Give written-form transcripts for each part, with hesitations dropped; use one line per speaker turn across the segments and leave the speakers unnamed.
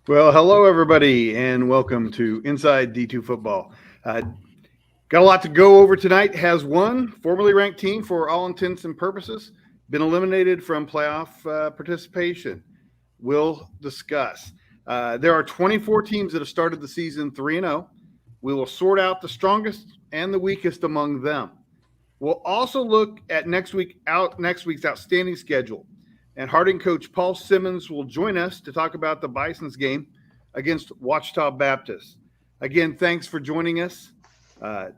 Well, hello, everybody, and welcome to Inside D2Football. Got a lot to go over tonight. Has one formerly ranked team, for all intents and purposes, been eliminated from playoff participation? We'll discuss. There are 24 teams that have started the season 3-0. We will sort out the strongest and the weakest among them. We'll also look at next week's outstanding schedule. And Harding coach Paul Simmons will join us to talk about the Bison's game against Ouachita Baptist. Again, thanks for joining us. Uh,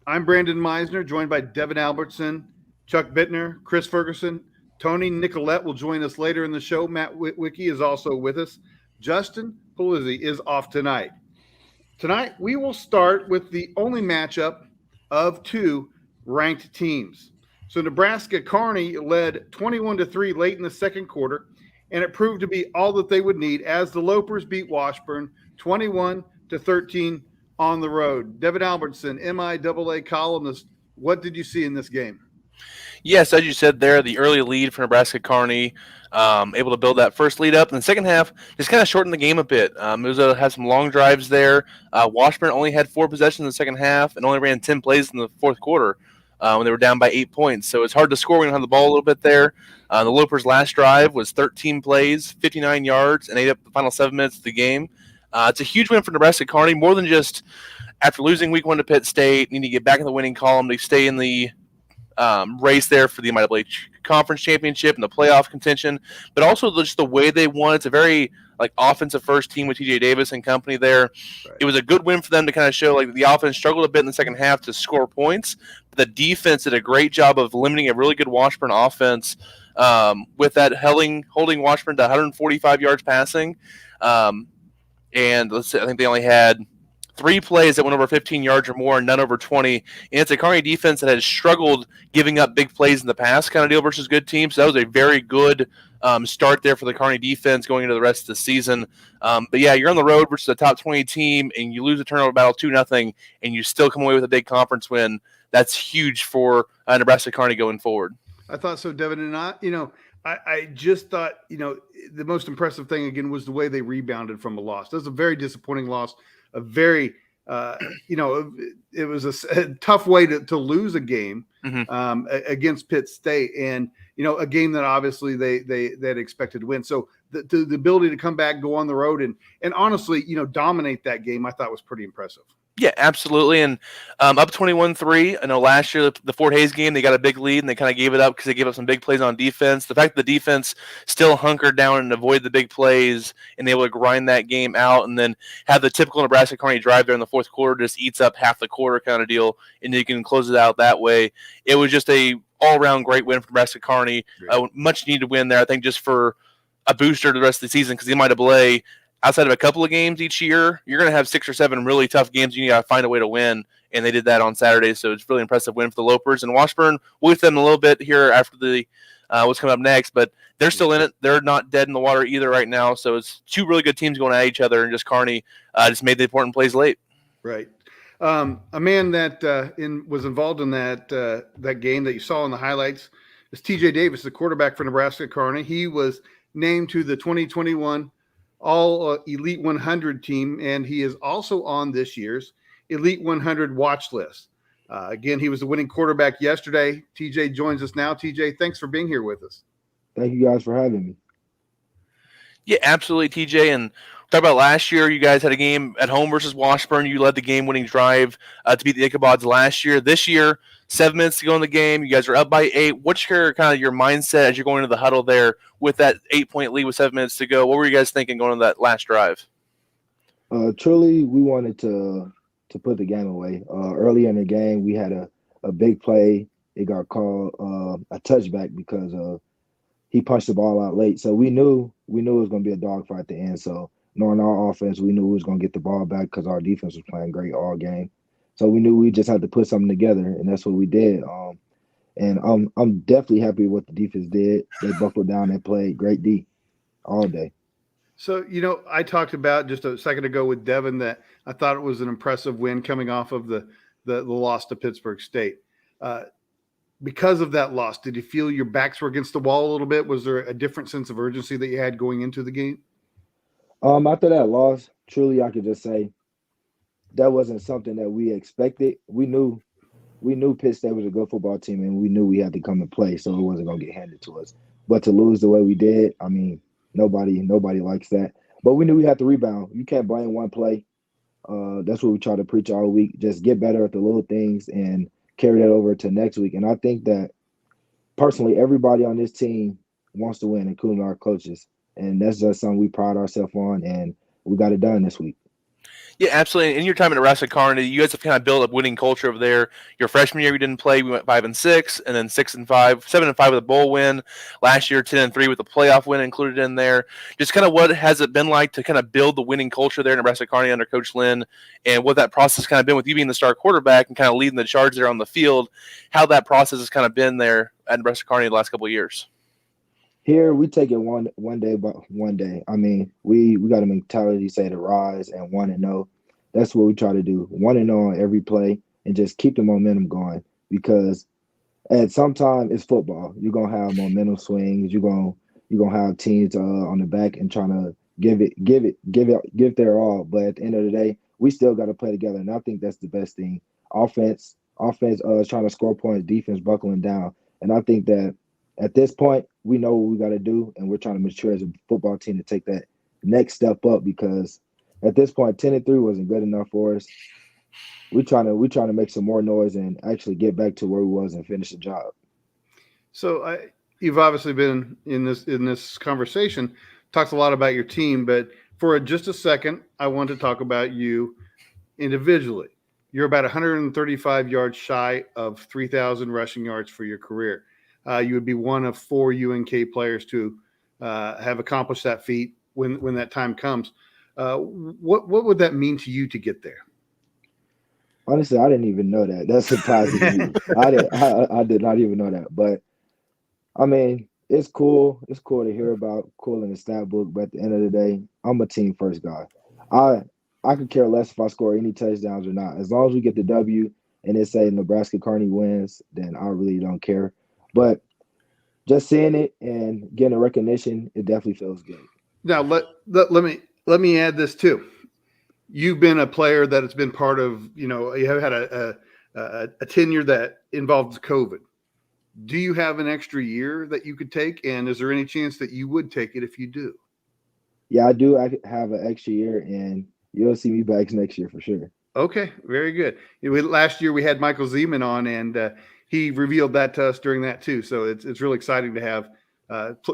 I'm Brandon Meisner, joined by Devin Albertson, Chuck Bittner, Chris Ferguson. Tony Nicolette will join us later in the show. Matt Wicke is also with us. Justin Pulizzi is off tonight. Tonight, we will start with the only matchup of two ranked teams. So Nebraska Kearney led 21-3 late in the second quarter, and it proved to be all that they would need as the Lopers beat Washburn 21-13 on the road. Devin Albertson, MIAA columnist, what did you see in this game?
Yes, as you said there, the early lead for Nebraska Kearney, able to build that first lead up. In the second half, just kind of shortened the game a bit. Muzo had some long drives there. Washburn only had 4 possessions in the second half and only ran 10 plays in the fourth quarter when they were down by 8 points. So it's hard to score when you have the ball a little bit there. The Lopers' last drive was 13 plays, 59 yards, and ate up the final 7 minutes of the game. It's a huge win for Nebraska Kearney, more than just after losing week 1 to Pitt State, need to get back in the winning column to stay in the race there for the MIAA conference championship and the playoff contention, but also just the way they won. It's a very offensive first team with TJ Davis and company there. Right. It was a good win for them to kind of show the offense struggled a bit in the second half to score points, but the defense did a great job of limiting a really good Washburn offense with that holding Washburn to 145 yards passing. And let's say, I think they only had 3 plays that went over 15 yards or more, and none over 20. And it's a Kearney defense that has struggled giving up big plays in the past kind of deal versus good teams. So that was a very good start there for the Kearney defense going into the rest of the season. But yeah, you're on the road versus a top 20 team, and you lose a turnover battle 2-0, and you still come away with a big conference win. That's huge for Nebraska Kearney going forward.
I thought so, Devin, and I just thought, the most impressive thing again was the way they rebounded from a loss. That was a very disappointing loss. A very, it was a tough way to lose a game against Pitt State, and a game that obviously they had expected to win. So the ability to come back, go on the road, and honestly, dominate that game, I thought was pretty impressive.
Yeah, absolutely. And up 21-3. I know last year, the Fort Hays game, they got a big lead, and they kind of gave it up because they gave up some big plays on defense. The fact that the defense still hunkered down and avoided the big plays and able to grind that game out and then have the typical Nebraska Kearney drive there in the fourth quarter just eats up half the quarter kind of deal, and you can close it out that way. It was just a all-around great win for Nebraska Kearney. Much needed win there, I think, just for a booster to the rest of the season because the MIAA, outside of a couple of games each year, you're going to have 6 or 7 really tough games. You got to find a way to win, and they did that on Saturday. So it's a really impressive win for the Lopers. And Washburn, we'll get them a little bit here after the what's coming up next, but they're still in it. They're not dead in the water either right now. So it's 2 really good teams going at each other, and just Kearney just made the important plays late.
Right. A man that was involved in that game that you saw in the highlights is TJ Davis, the quarterback for Nebraska Kearney. He was named to the 2021 All Elite 100 team, and he is also on this year's Elite 100 watch list. Again, he was the winning quarterback yesterday. TJ joins us now. TJ, thanks for being here with us.
Thank you guys for having me.
Yeah, absolutely, TJ. And talk about last year, you guys had a game at home versus Washburn. You led the game-winning drive to beat the Ichabods last year. This year, 7 minutes to go in the game. You guys are up by 8. What's your mindset as you're going into the huddle there with that 8-point lead with 7 minutes to go? What were you guys thinking going into that last drive?
Truly, we wanted to put the game away. Early in the game, we had a big play. It got called a touchback because he punched the ball out late. So we knew it was going to be a dogfight at the end. So knowing our offense, we knew we was going to get the ball back because our defense was playing great all game. So we knew we just had to put something together, and that's what we did. And I'm definitely happy with what the defense did. They buckled down and played great D all day.
So, I talked about just a second ago with Devin that I thought it was an impressive win coming off of the loss to Pittsburgh State. Because of that loss, did you feel your backs were against the wall a little bit? Was there a different sense of urgency that you had going into the game?
After that loss, truly, I could just say that wasn't something that we expected. We knew Pitt State was a good football team, and we knew we had to come and play, so it wasn't gonna get handed to us. But to lose the way we did, I mean, nobody likes that. But we knew we had to rebound. You can't blame one play. That's what we try to preach all week. Just get better at the little things and carry that over to next week. And I think that personally, everybody on this team wants to win, including our coaches. And that's just something we pride ourselves on, and we got it done this week.
Yeah, absolutely. In your time at Nebraska Kearney, you guys have kind of built a winning culture over there. Your freshman year, you didn't play. We went 5-6, and then 6-5, 7-5 with a bowl win. Last year, 10-3 with a playoff win included in there. Just kind of what has it been like to kind of build the winning culture there at Nebraska Kearney under Coach Lynn, and what that process kind of been with you being the star quarterback and kind of leading the charge there on the field. How that process has kind of been there at Nebraska Kearney the last couple of years.
Here we take it one day by one day. I mean, we got a mentality say to rise and 1-0. That's what we try to do. 1-0 on every play and just keep the momentum going, because at some time it's football. You're gonna have momentum swings. You're gonna have teams on the back and trying to give their all. But at the end of the day, we still got to play together, and I think that's the best thing. Offense is trying to score points. Defense buckling down, and I think that at this point, we know what we got to do, and we're trying to mature as a football team to take that next step up, because at this point, 10-3 wasn't good enough for us. We're trying to make some more noise and actually get back to where we was and finish the job.
So you've obviously been in this conversation, talked a lot about your team, but for just a second, I want to talk about you individually. You're about 135 yards shy of 3,000 rushing yards for your career. You would be one of 4 UNK players to have accomplished that feat when that time comes. What would that mean to you to get there?
Honestly, I didn't even know that. That's surprising to me. I did not even know that. But I mean, it's cool. It's cool to hear about, cool in the stat book. But at the end of the day, I'm a team first guy. I could care less if I score any touchdowns or not. As long as we get the W and it say Nebraska Kearney wins, then I really don't care. But just seeing it and getting a recognition, it definitely feels good.
Now let me add this too. You've been a player that has been part of, you have had a tenure that involves COVID. Do you have an extra year that you could take? And is there any chance that you would take it if you do?
Yeah, I do. I have an extra year, and you'll see me back next year for sure.
Okay, very good. Last year we had Michael Zeman on, and he revealed that to us during that too. So it's really exciting to have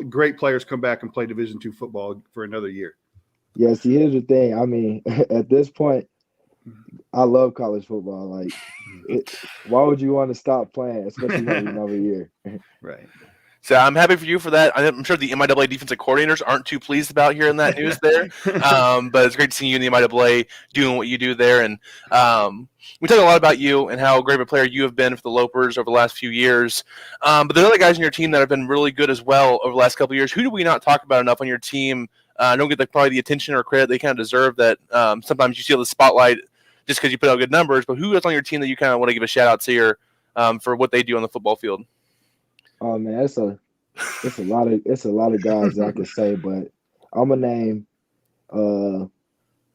great players come back and play Division II football for another year.
Yeah, see, here's the thing. I mean, at this point, I love college football. Like, why would you want to stop playing, especially having another year?
Right.
So I'm happy for you for that. I'm sure the MIAA defensive coordinators aren't too pleased about hearing that news there. But it's great to see you in the MIAA doing what you do there. And we talk a lot about you and how great of a player you have been for the Lopers over the last few years. But there are other guys in your team that have been really good as well over the last couple of years. Who do we not talk about enough on your team? Don't get probably the attention or credit they kind of deserve, that sometimes you see the spotlight just because you put out good numbers. But who is on your team that you kind of want to give a shout out to here for what they do on the football field?
Oh man, it's a lot of guys that I could say, but I'm gonna name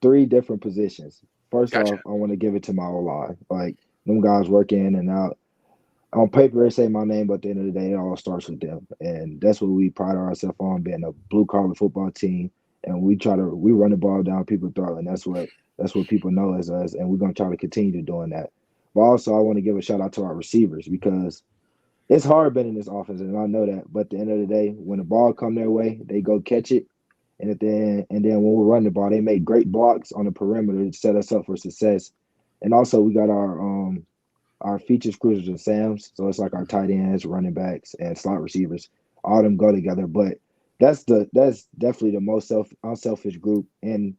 3 different positions. First
Gotcha.
off, I want to give it to my O-line. Like, them guys work in and out. On paper, they say my name, but at the end of the day, it all starts with them, and that's what we pride ourselves on, being a blue collar football team. And we run the ball down people's throat, and that's what people know as us, and we're gonna try to continue doing that. But also, I want to give a shout out to our receivers, because it's hard being in this offense, and I know that. But at the end of the day, when the ball come their way, they go catch it. And then when we run the ball, they make great blocks on the perimeter to set us up for success. And also, we got our features, cruisers, and Sams. So it's like our tight ends, running backs, and slot receivers. All of them go together. But that's definitely the most unselfish group in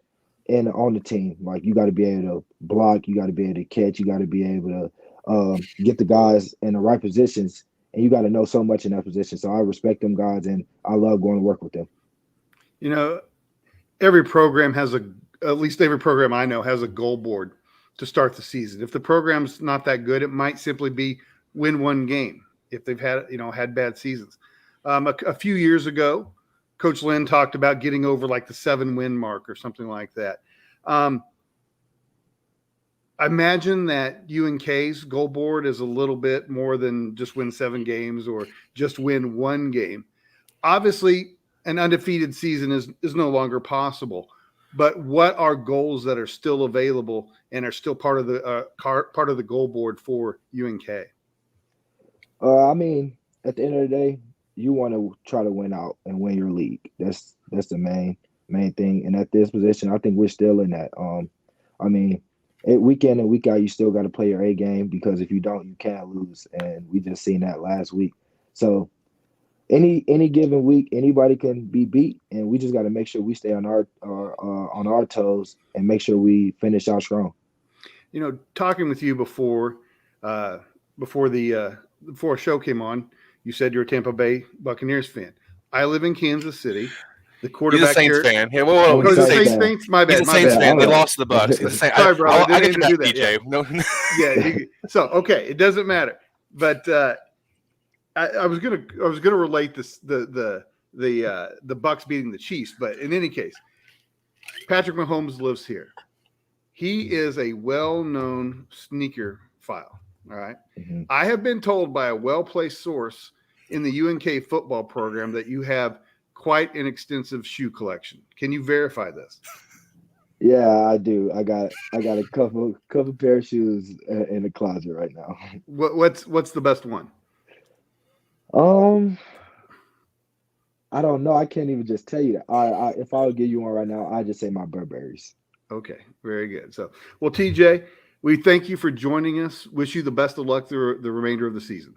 on the team. Like, you got to be able to block, you got to be able to catch, you got to be able to get the guys in the right positions. And you got to know so much in that position. So I respect them guys, and I love going to work with them.
Every program at least every program I know has a goal board to start the season. If the program's not that good, it might simply be win one game if they've had bad seasons. A few years ago, Coach Lynn talked about getting over like the 7-win mark or something like that. I imagine that UNK's goal board is a little bit more than just win 7 games or just win 1 game. Obviously, an undefeated season is no longer possible. But what are goals that are still available and are still part of the goal board for UNK?
I mean, at the end of the day, you want to try to win out and win your league. That's the main thing. And at this position, I think we're still in that. I mean, week in and week out, you still got to play your A game, because if you don't, you can't lose. And we just seen that last week. So any given week, anybody can be beat, and we just got to make sure we stay on our toes and make sure we finish out strong.
You know, talking with you before a show came on, you said you're a Tampa Bay Buccaneers fan. I live in Kansas City. The quarterback
He's a Saints fan. Yeah, whoa.
He's a Saints fan. My bad.
He's a Saints fan. They lost to the Bucs. He's a Saints.
Sorry, bro. I
get
didn't
to
do
that,
that.
DJ. No.
Yeah. So okay, it doesn't matter. But I was gonna relate this the Bucs beating the Chiefs, but in any case, Patrick Mahomes lives here. He is a well-known sneaker file. All right.
Mm-hmm.
I have been told by a well-placed source in the UNK football program that you have quite an extensive shoe collection. Can you verify this?
Yeah, I do. I got a couple pair of shoes in the closet right now.
What's the best one?
I don't know. I can't even just tell you that. If I would give you one right now, I'd just say my Burberrys.
Okay, very good. So, well, TJ, we thank you for joining us. Wish you the best of luck through the remainder of the season.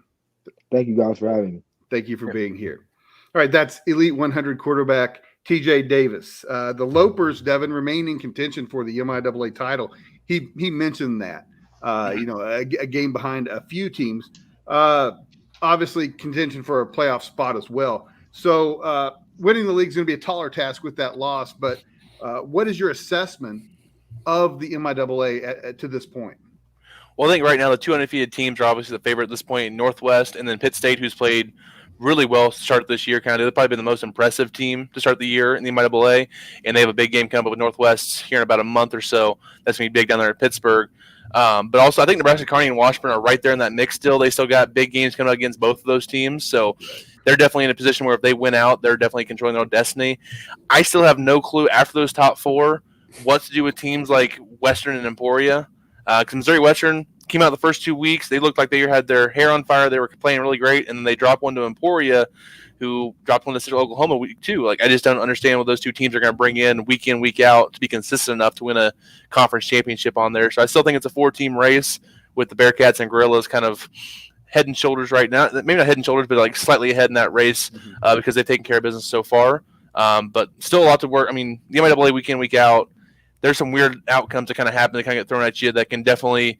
Thank you guys for having me.
Thank you for being here. All right, that's Elite 100 quarterback TJ Davis. The Lopers, Devin, remain in contention for the MIAA title. He mentioned that. A game behind a few teams. Obviously, contention for a playoff spot as well. So winning the league is going to be a taller task with that loss. But what is your assessment of the MIAA to this point?
Well, I think right now the 2 undefeated teams are obviously the favorite at this point. Northwest, and then Pitt State, who's played really well to start this year. They've probably been the most impressive team to start the year in the MIAA, and they have a big game coming up with Northwest here in about a month or so. That's going to be big down there at Pittsburgh. But also, I think Nebraska, Kearney, and Washburn are right there in that mix still. They still got big games coming up against both of those teams. So they're definitely in a position where if they win out, they're definitely controlling their own destiny. I still have no clue after those top 4 what to do with teams like Western and Emporia. Because Missouri Western came out the first 2 weeks. They looked like they had their hair on fire. They were playing really great. And then they dropped one to Emporia, who dropped one to Central Oklahoma week 2. Like, I just don't understand what those two teams are going to bring in, week out, to be consistent enough to win a conference championship on there. So I still think it's a 4-team race with the Bearcats and Gorillas kind of head and shoulders right now. Maybe not head and shoulders, but like slightly ahead in that race because they've taken care of business so far. But still a lot to work. I mean, the MIAA week out, there's some weird outcomes that kind of happen that kind of get thrown at you that can definitely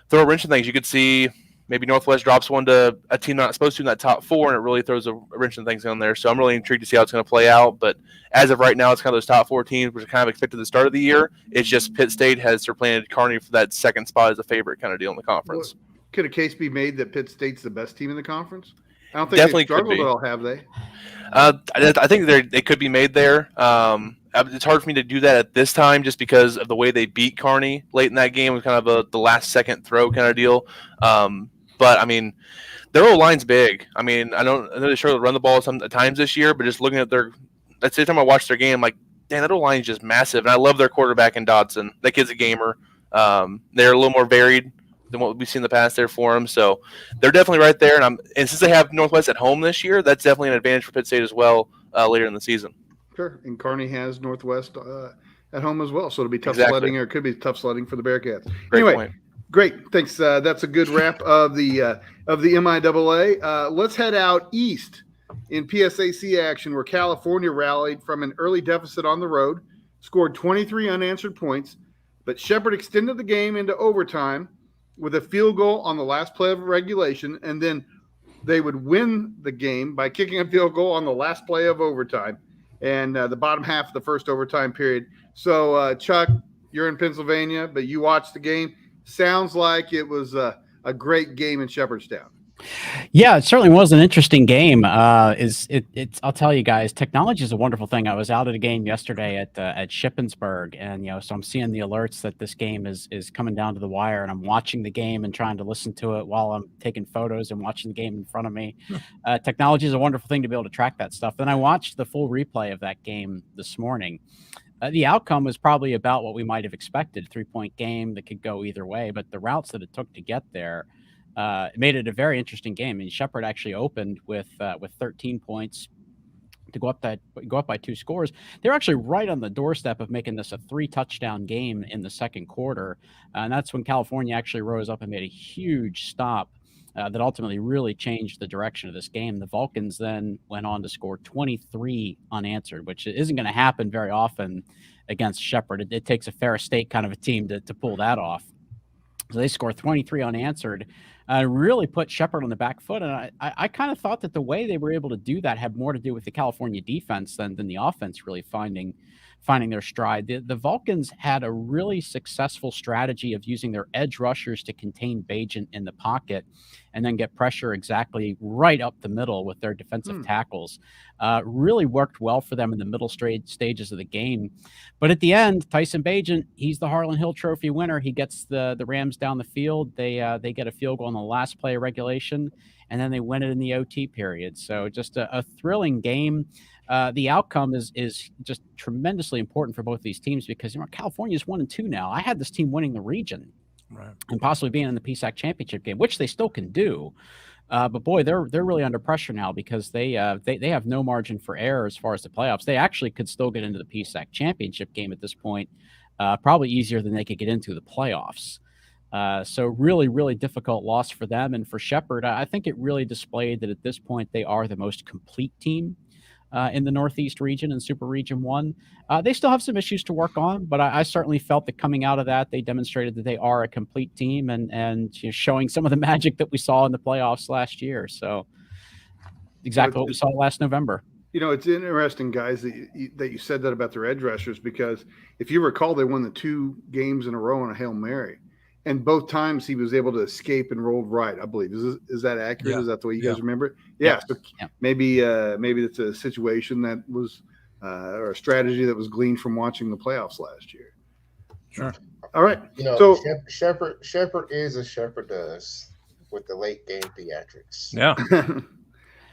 throw a wrench in things. You could see maybe Northwest drops one to a team not supposed to in that top 4, and it really throws a wrench in things on there. So I'm really intrigued to see how it's going to play out. But as of right now, it's kind of those top 4 teams, which are kind of expected at the start of the year. It's just Pitt State has supplanted Kearney for that second spot as a favorite kind of deal in the conference.
Well, could a case be made that Pitt State's the best team in the conference? I don't think
Definitely
they've struggled at all, have they?
I think they could be made there. It's hard for me to do that at this time just because of the way they beat Kearney late in that game. It was kind of the last-second throw kind of deal. But, I mean, their O-line's big. I mean, I know they struggle to run the ball at times this year, but just looking at that's the time I watched their game, I'm like, damn, that O-line is just massive. And I love their quarterback in Dodson. That kid's a gamer. They're a little more varied than what we've seen in the past there for them. So they're definitely right there. And since they have Northwest at home this year, that's definitely an advantage for Pitt State as well later in the season.
Sure. And Kearney has Northwest at home as well. So it'll be tough sledding, or it could be tough sledding for the Bearcats. Anyway,
point.
Great. Thanks. That's a good wrap of the MIAA. Let's head out east in PSAC action, where California rallied from an early deficit on the road, scored 23 unanswered points, but Shepherd extended the game into overtime with a field goal on the last play of regulation, and then they would win the game by kicking a field goal on the last play of overtime and the bottom half of the first overtime period. So, Chuck, you're in Pennsylvania, but you watched the game. Sounds like it was a great game in Shepherdstown.
Yeah, it certainly was an interesting game. I'll tell you guys, technology is a wonderful thing. I was out at a game yesterday at Shippensburg, and so I'm seeing the alerts that this game is coming down to the wire, and I'm watching the game and trying to listen to it while I'm taking photos and watching the game in front of me. Technology is a wonderful thing to be able to track that stuff. Then I watched the full replay of that game this morning. The outcome was probably about what we might have expected, 3-point game that could go either way, but the routes that it took to get there made it a very interesting game. I mean, Shepherd actually opened with 13 points to go up by 2 scores. They're actually right on the doorstep of making this a 3-touchdown game in the second quarter, and that's when California actually rose up and made a huge stop that ultimately really changed the direction of this game. The Vulcans then went on to score 23 unanswered, which isn't going to happen very often against Shepherd. It takes a Ferris State kind of a team to pull that off. So they score 23 unanswered, really put Shepherd on the back foot. And I kind of thought that the way they were able to do that had more to do with the California defense than the offense really finding their stride. The Vulcans had a really successful strategy of using their edge rushers to contain Bagent in the pocket and then get pressure exactly right up the middle with their defensive tackles. Really worked well for them in the middle stages of the game. But at the end, Tyson Bagent, he's the Harlan Hill Trophy winner. He gets the Rams down the field. They get a field goal on the last play of regulation, and then they win it in the OT period. So just a thrilling game. The outcome is just tremendously important for both these teams because California's 1-2 now. I had this team winning the region, right, and possibly being in the PSAC championship game, which they still can do. But boy, they're really under pressure now because they have no margin for error as far as the playoffs. They actually could still get into the PSAC championship game at this point, probably easier than they could get into the playoffs. So really, really difficult loss for them. And for Shepherd, I think it really displayed that at this point they are the most complete team in the Northeast region and Super Region 1. They still have some issues to work on, but I certainly felt that coming out of that, they demonstrated that they are a complete team and showing some of the magic that we saw in the playoffs last year. So exactly what we saw last November.
It's interesting, guys, that you said that about their edge rushers, because if you recall, they won the 2 games in a row on a Hail Mary. And both times he was able to escape and rolled right, I believe. Is that accurate? Yeah. Is that the way you guys remember it? Yeah. So maybe it's a situation that was or a strategy that was gleaned from watching the playoffs last year.
Sure.
All right.
So Shepherd is as Shepherd does with the late game theatrics.
Yeah.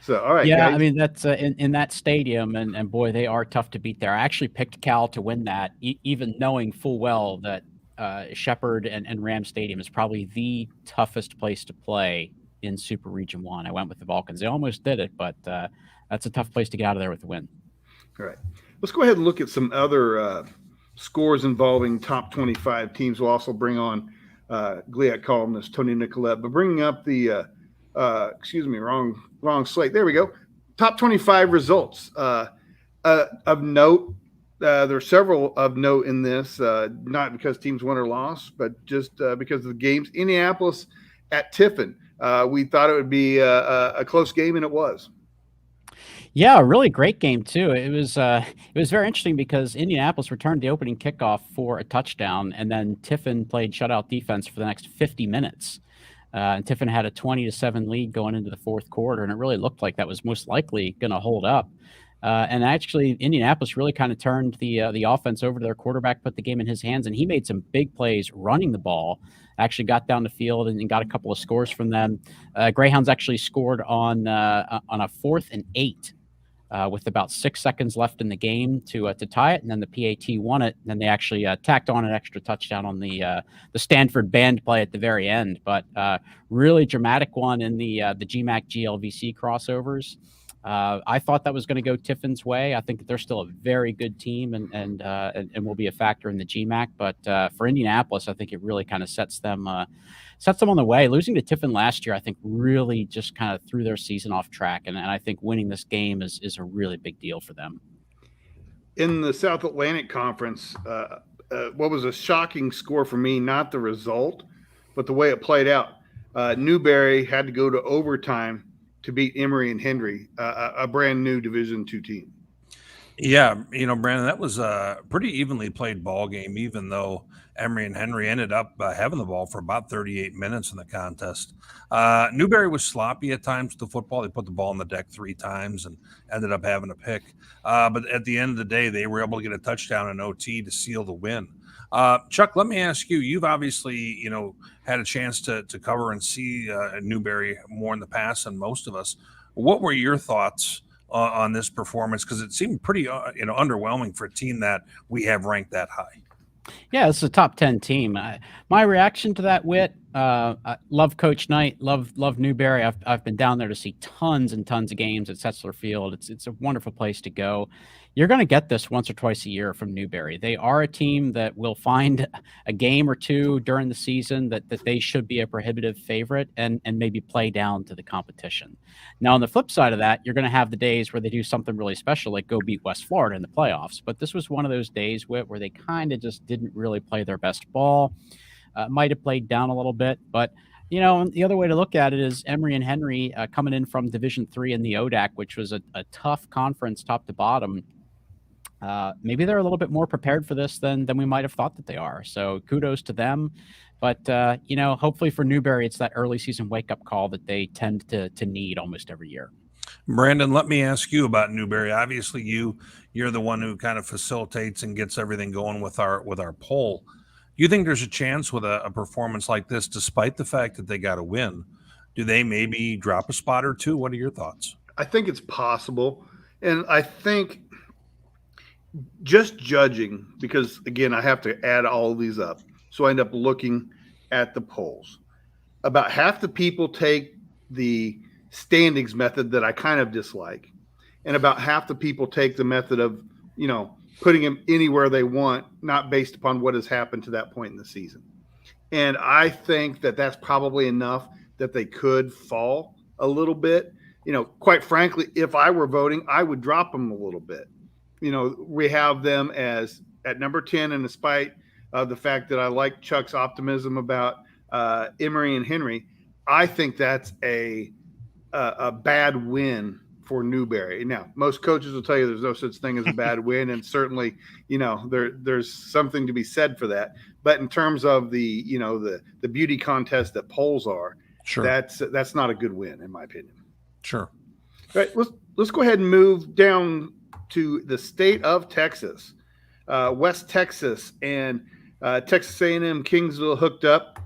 So, all right.
Yeah,
guys.
I mean, that's in that stadium, and boy, they are tough to beat there. I actually picked Cal to win that, even knowing full well that Shepherd and Ram Stadium is probably the toughest place to play in Super Region 1. I went with the Vulcans. They almost did it, but that's a tough place to get out of there with the win.
All right. Let's go ahead and look at some other scores involving top 25 teams. We'll also bring on GLIAC columnist Tony Nicolette, but bringing up the wrong slate. There we go. Top 25 results of note. There are several of note in this, not because teams won or lost, but just because of the games. Indianapolis at Tiffin. We thought it would be a close game, and it was.
Yeah, a really great game too. It was very interesting because Indianapolis returned the opening kickoff for a touchdown, and then Tiffin played shutout defense for the next 50 minutes. And Tiffin had a 20-7 lead going into the fourth quarter, and it really looked like that was most likely going to hold up. And actually, Indianapolis really kind of turned the offense over to their quarterback, put the game in his hands, and he made some big plays running the ball. Actually got down the field and got a couple of scores from them. Greyhounds actually scored on a 4th and 8 with about 6 seconds left in the game to tie it, and then the PAT won it. And then they actually tacked on an extra touchdown on the Stanford band play at the very end. But really dramatic one in the GMAC GLVC crossovers. I thought that was going to go Tiffin's way. I think that they're still a very good team and will be a factor in the GMAC. But for Indianapolis, I think it really kind of sets them on the way. Losing to Tiffin last year, I think, really just kind of threw their season off track. And I think winning this game is a really big deal for them.
In the South Atlantic Conference, what was a shocking score for me, not the result, but the way it played out. Newberry had to go to overtime to beat Emory and Henry, a brand new Division II team.
Yeah, Brandon, that was a pretty evenly played ball game, even though Emery and Henry ended up having the ball for about 38 minutes in the contest. Newberry was sloppy at times with the football. They put the ball on the deck 3 times and ended up having a pick. But at the end of the day, they were able to get a touchdown in OT to seal the win. Chuck, let me ask you, you've obviously, had a chance to cover and see Newberry more in the past than most of us. What were your thoughts on this performance, because it seemed pretty underwhelming for a team that we have ranked that high?
Yeah, it's a top 10 team. My reaction to that, Whit, I love Coach Knight, love Newberry. I've been down there to see tons and tons of games at Setzler Field. It's a wonderful place to go. You're going to get this once or twice a year from Newberry. They are a team that will find a game or two during the season that they should be a prohibitive favorite and maybe play down to the competition. Now, on the flip side of that, you're going to have the days where they do something really special, like go beat West Florida in the playoffs. But this was one of those days, Whit, where they kind of just didn't really play their best ball. Might have played down a little bit, but the other way to look at it is Emery and Henry coming in from Division III in the ODAC, which was a tough conference top to bottom. Maybe they're a little bit more prepared for this than we might have thought that they are. So kudos to them. But, hopefully for Newberry, it's that early season wake-up call that they tend to need almost every year.
Brandon, let me ask you about Newberry. Obviously, you're the one who kind of facilitates and gets everything going with our poll. Do you think there's a chance with a performance like this, despite the fact that they got a win? Do they maybe drop a spot or two? What are your thoughts?
I think it's possible. And I think just judging, because again, I have to add all of these up. So I end up looking at the polls. About half the people take the standings method that I kind of dislike. And about half the people take the method of, putting them anywhere they want, not based upon what has happened to that point in the season. And I think that that's probably enough that they could fall a little bit. Quite frankly, if I were voting, I would drop them a little bit. We have them as at number 10, and despite the fact that I like Chuck's optimism about Emery and Henry, I think that's a bad win for Newberry. Now, most coaches will tell you there's no such thing as a bad win, and certainly, there's something to be said for that. But in terms of the beauty contest that polls are,
sure,
that's not a good win in my opinion.
Sure.
All right, let's go ahead and move down to the state of Texas, West Texas, and Texas A&M Kingsville hooked up.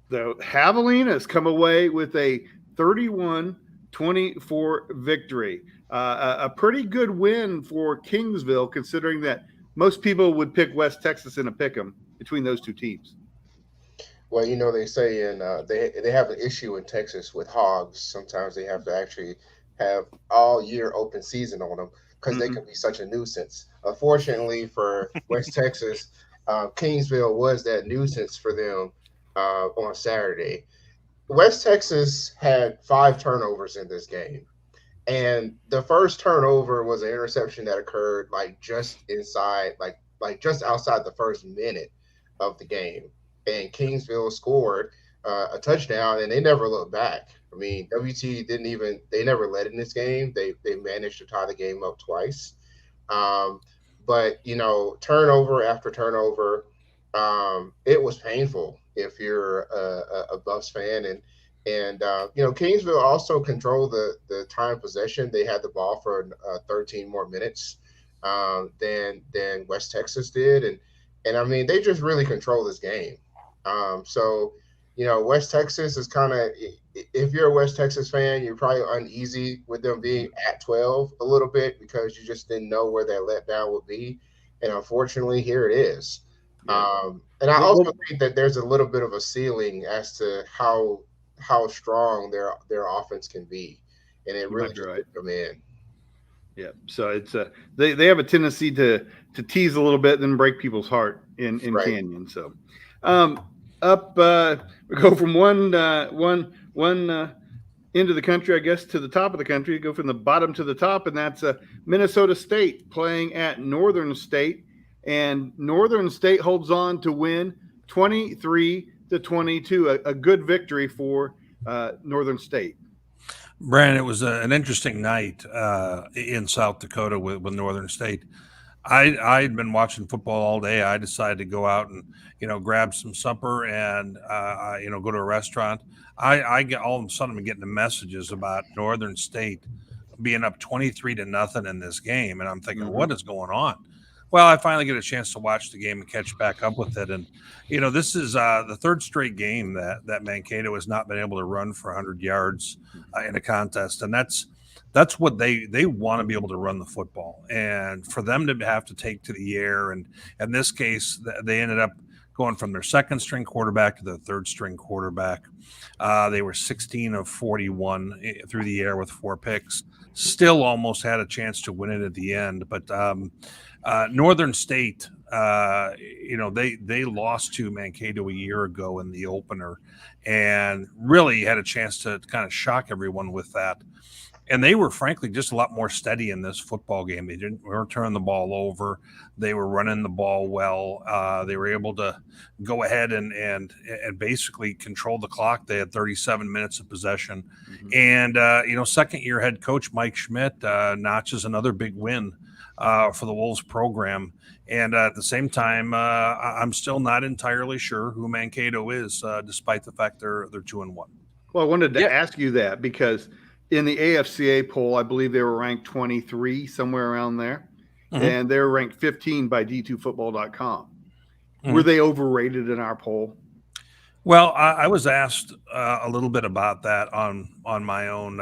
The Javelinas come away with a 31-24 victory. A pretty good win for Kingsville, considering that most people would pick West Texas in a pick 'em between those two teams.
Well, they say they have an issue in Texas with hogs. Sometimes they have to actually have all year open season on them because they can be such a nuisance. Unfortunately for West Texas, Kingsville was that nuisance for them on Saturday. West Texas had 5 turnovers in this game. And the first turnover was an interception that occurred just inside, just outside the first minute of the game. And Kingsville scored a touchdown, and they never looked back. I mean, WT they never led in this game. They managed to tie the game up twice. But, turnover after turnover, it was painful if you're a Buffs fan. And Kingsville also controlled the time possession. They had the ball for 13 more minutes than West Texas did. And I mean, they just really control this game. So West Texas is kind of, if you're a West Texas fan, you're probably uneasy with them being at 12 a little bit because you just didn't know where that letdown would be. And unfortunately, here it is. And I also think that there's a little bit of a ceiling as to how strong their offense can be, and it really just put them in.
Yeah, so it's they have a tendency to tease a little bit, then break people's heart in right. Canyon. So we go from one end of the country, I guess, to the top of the country. We go from the bottom to the top, and that's Minnesota State playing at Northern State, and Northern State holds on to win 23-22, a good victory for Northern State.
Brandon, it was an interesting night in South Dakota with Northern State. I'd been watching football all day. I decided to go out and grab some supper and go to a restaurant. I get all of a sudden I'm getting the messages about Northern State being up 23-0 in this game, and I'm thinking, what is going on? Well, I finally get a chance to watch the game and catch back up with it, and this is the third straight game that Mankato has not been able to run for 100 yards in a contest, and that's what they want to be able to run the football, and for them to have to take to the air, and in this case they ended up going from their second string quarterback to their third string quarterback. They were 16 of 41 through the air with 4 picks, still almost had a chance to win it at the end, but Northern State, they lost to Mankato a year ago in the opener and really had a chance to kind of shock everyone with that. And they were, frankly, just a lot more steady in this football game. They weren't turning the ball over. They were running the ball well. They were able to go ahead and basically control the clock. They had 37 minutes of possession. And, second-year head coach Mike Schmidt notches another big win for the Wolves program. And at the same time, I'm still not entirely sure who Mankato is, despite the fact they're 2-1.
Well, I wanted to ask you that because – in the AFCA poll, I believe they were ranked 23, somewhere around there. And they're ranked 15 by D2Football.com. Were they overrated in our poll?
Well, I was asked a little bit about that on my own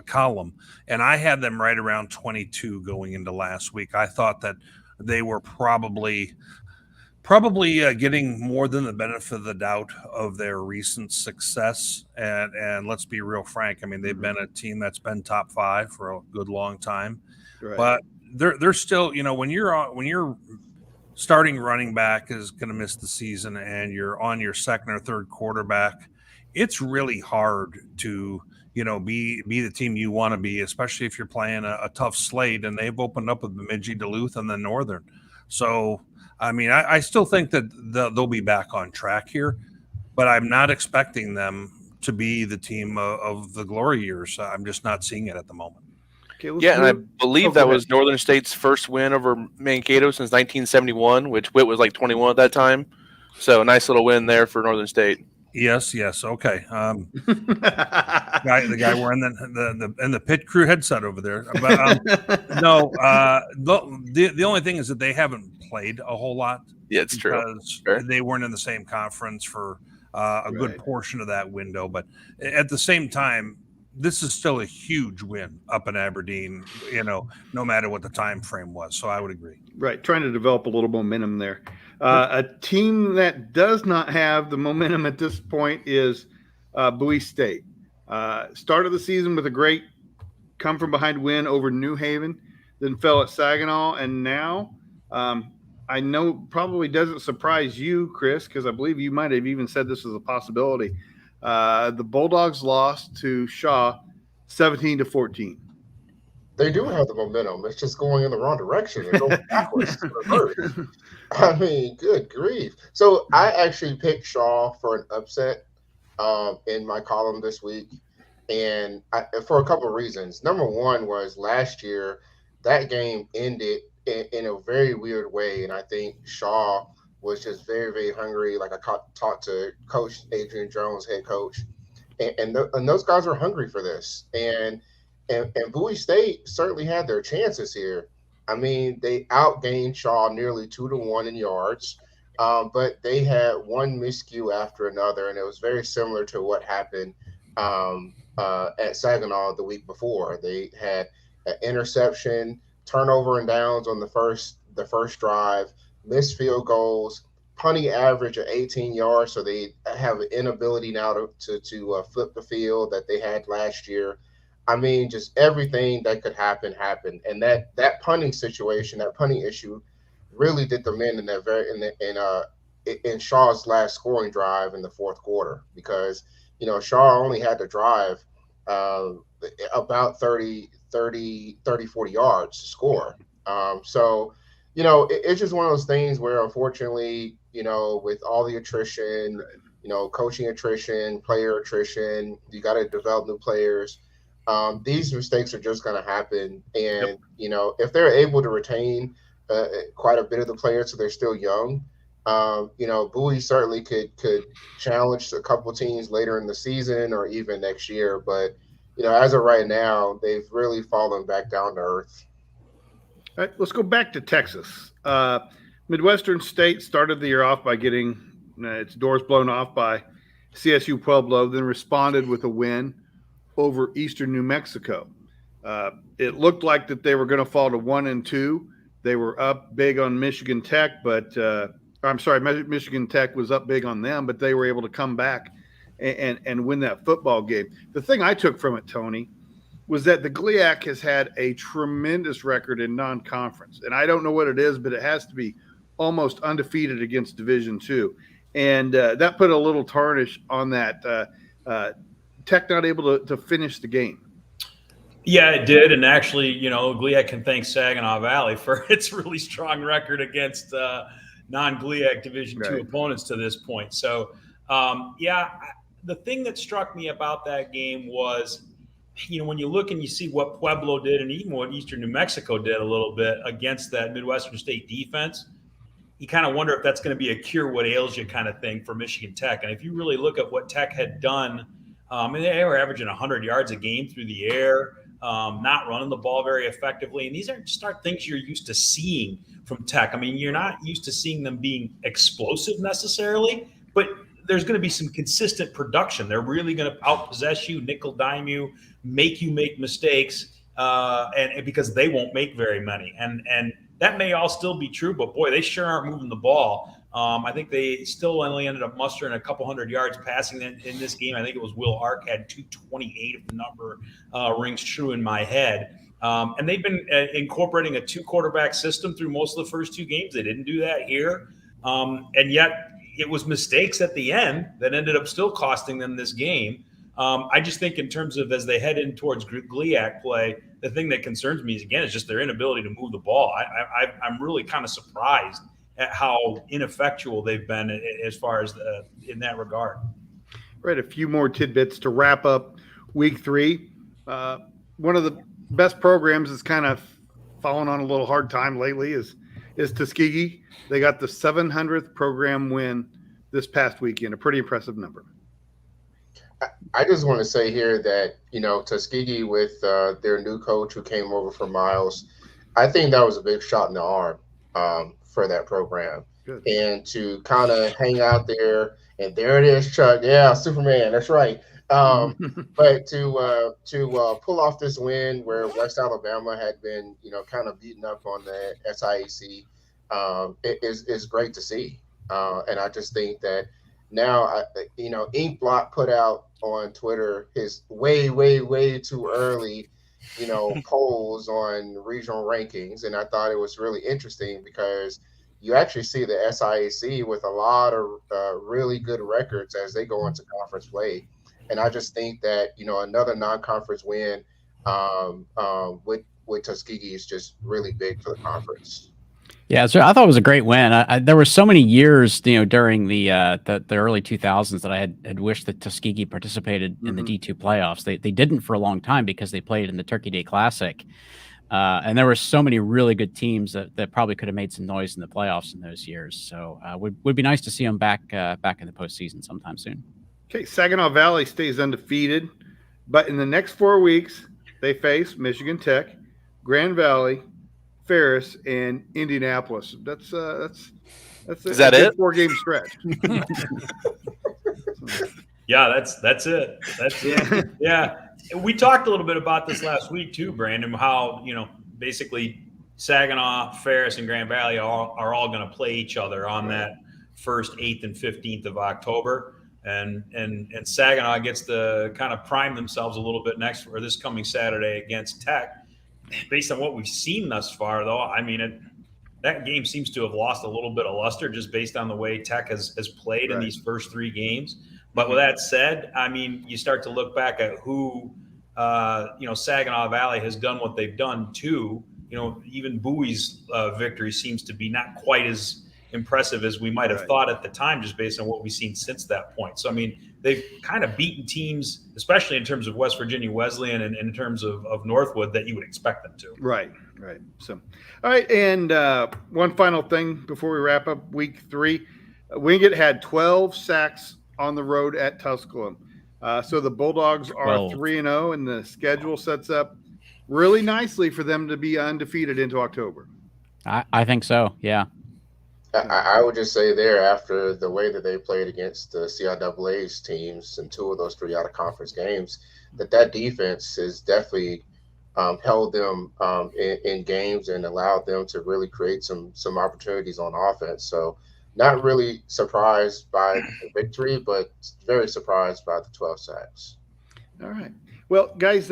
column, and I had them right around 22 going into last week. I thought that they were probably getting more than the benefit of the doubt of their recent success. And let's be real frank. I mean, they've been a team that's been top 5 for a good long time, but they're still, when you're starting running back is going to miss the season and you're on your second or third quarterback, it's really hard to, be the team you want to be, especially if you're playing a tough slate, and they've opened up with Bemidji, Duluth, and then Northern. So, I mean, I still think that they'll be back on track here, but I'm not expecting them to be the team of the glory years. I'm just not seeing it at the moment.
Okay,
and I believe that was Northern State's first win over Mankato since 1971, which Witt was like 21 at that time. So a nice little win there for Northern State.
Yes. Okay. The guy wearing the pit crew headset over there. But no, the only thing is that they haven't played a whole lot.
Yeah, it's true.
They weren't in the same conference for a good portion of that window. But at the same time, this is still a huge win up in Aberdeen, no matter what the time frame was. So I would agree.
Right. Trying to develop a little momentum there. A team that does not have the momentum at this point is Bowie State. Started the season with a great come-from-behind win over New Haven, then fell at Saginaw, and now I know probably doesn't surprise you, Chris, because I believe you might have even said this was a possibility. The Bulldogs lost to Shaw 17-14.
They do have the momentum. It's just going in the wrong direction. They're going backwards. I mean, good grief. So I actually picked Shaw for an upset in my column this week, and for a couple of reasons. Number one was last year, that game ended in a very weird way, and I think Shaw was just very, very hungry. Like I talked to Coach Adrian Jones, head coach, and those guys were hungry for this. And Bowie State certainly had their chances here. I mean, they outgained Shaw nearly 2-1 in yards, but they had one miscue after another, and it was very similar to what happened at Saginaw the week before. They had an interception, turnover and downs on the first drive, missed field goals, punting average of 18 yards, so they have an inability now to flip the field that they had last year. I mean, just everything that could happen happened, and that punting situation, that punting issue, really did them in Shaw's last scoring drive in the fourth quarter, because Shaw only had to drive about 40 yards to score. So it's just one of those things where, unfortunately, with all the attrition, coaching attrition, player attrition, you got to develop new players. these mistakes are just going to happen. And, if they're able to retain quite a bit of the players so they're still young, Bowie certainly could challenge a couple teams later in the season or even next year. But, as of right now, they've really fallen back down to earth.
All right, let's go back to Texas. Midwestern State started the year off by getting its doors blown off by CSU Pueblo, then responded with a win over Eastern New Mexico. It looked like that they were going to fall to 1-2. They were up big on Michigan Tech, but Michigan Tech was up big on them, but they were able to come back and win that football game. The thing I took from it, Tony, was that the GLIAC has had a tremendous record in non-conference. And I don't know what it is, but it has to be almost undefeated against Division II. And that put a little tarnish on that. Tech not able to finish the game.
Yeah, it did. And actually, GLIAC can thank Saginaw Valley for its really strong record against non-GLIAC Division II opponents to this point. So, the thing that struck me about that game was, when you look and you see what Pueblo did and even what Eastern New Mexico did a little bit against that Midwestern State defense, you kind of wonder if that's going to be a cure what ails you kind of thing for Michigan Tech. And if you really look at what Tech had done, and they were averaging 100 yards a game through the air, not running the ball very effectively. And these aren't things you're used to seeing from Tech. I mean, you're not used to seeing them being explosive necessarily, but there's going to be some consistent production. They're really going to outpossess you, nickel dime you, make you make mistakes, and because they won't make very many. And that may all still be true, but boy, they sure aren't moving the ball. I think they still only ended up mustering a couple hundred yards passing in this game. I think it was Will Ark had 228 if the number rings true in my head. And they've been incorporating a 2-quarterback system through most of the first 2 games. They didn't do that here. And yet it was mistakes at the end that ended up still costing them this game. I just think in terms of as they head in towards GLIAC play, the thing that concerns me is just their inability to move the ball. I'm really kind of surprised at how ineffectual they've been as far as in that regard.
Right, a few more tidbits to wrap up week 3. One of the best programs that's kind of fallen on a little hard time lately is Tuskegee. They got the 700th program win this past weekend, a pretty impressive number.
I just want to say here that, Tuskegee with their new coach who came over from Miles, I think that was a big shot in the arm for that program.
Good.
And to kind of hang out there, and there it is, Chuck. Yeah, Superman, that's right. But to pull off this win where West Alabama had been, kind of beaten up on the SIAC, it is great to see. And I just think that now, Ink Block put out on Twitter his way, way, way too early, polls on regional rankings. And I thought it was really interesting because you actually see the SIAC with a lot of really good records as they go into conference play. And I just think that, another non-conference win with Tuskegee is just really big for the conference.
Yeah, so I thought it was a great win. There were so many years, during the early 2000s that I had wished that Tuskegee participated in the D2 playoffs. They didn't for a long time because they played in the Turkey Day Classic. And there were so many really good teams that probably could have made some noise in the playoffs in those years. So would be nice to see them back in the postseason sometime soon.
Okay, Saginaw Valley stays undefeated, but in the next 4 weeks, they face Michigan Tech, Grand Valley, Ferris, and Indianapolis. That's
Is that it?
4-game stretch.
Yeah, that's it. That's it. Yeah. We talked a little bit about this last week too, Brandon, how, basically Saginaw, Ferris, and Grand Valley are all going to play each other on that 1st, 8th, and 15th of October. And Saginaw gets to kind of prime themselves a little bit this coming Saturday against Tech. Based on what we've seen thus far, though, I mean, that game seems to have lost a little bit of luster just based on the way Tech has played in these first 3 games. But with that said, I mean, you start to look back at who, Saginaw Valley has done what they've done too. Even Bowie's victory seems to be not quite as impressive as we might have thought at the time, just based on what we've seen since that point. So, I mean, they've kind of beaten teams, especially in terms of West Virginia Wesleyan and in terms of Northwood, that you would expect them to.
Right. So, all right. And one final thing before we wrap up week 3. Wingate had 12 sacks on the road at Tusculum. So the Bulldogs are 3-0, and the schedule sets up really nicely for them to be undefeated into October.
I think so, yeah.
I would just say there, after the way that they played against the CIAA's teams in 2 of those 3 out-of-conference games, that defense has definitely held them in games and allowed them to really create some opportunities on offense. So not really surprised by the victory, but very surprised by the 12 sacks.
All right. Well, guys,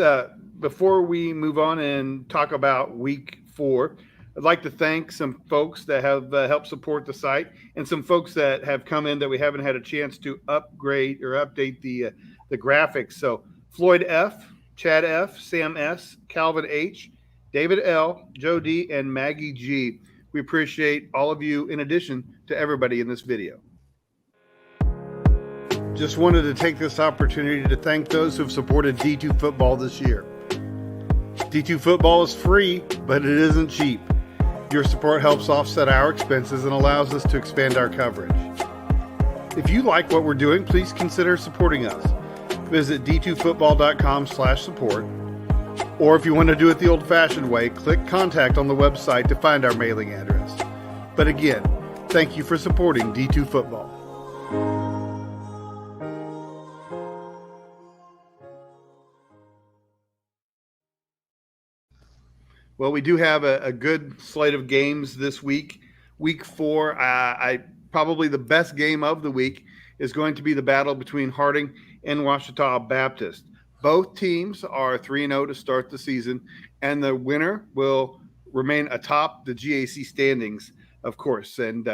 before we move on and talk about week 4, I'd like to thank some folks that have helped support the site and some folks that have come in that we haven't had a chance to upgrade or update the graphics. So Floyd F., Chad F., Sam S., Calvin H., David L., Joe D., and Maggie G. We appreciate all of you in addition to everybody in this video. Just wanted to take this opportunity to thank those who have supported D2 Football this year. D2 Football is free, but it isn't cheap. Your support helps offset our expenses and allows us to expand our coverage. If you like what we're doing, please consider supporting us. Visit d2football.com/support. Or if you want to do it the old-fashioned way, click contact on the website to find our mailing address. But again, thank you for supporting D2 Football. Well, we do have a good slate of games this week. Week 4, probably the best game of the week is going to be the battle between Harding and Ouachita Baptist. Both teams are 3-0 to start the season, and the winner will remain atop the GAC standings, of course. And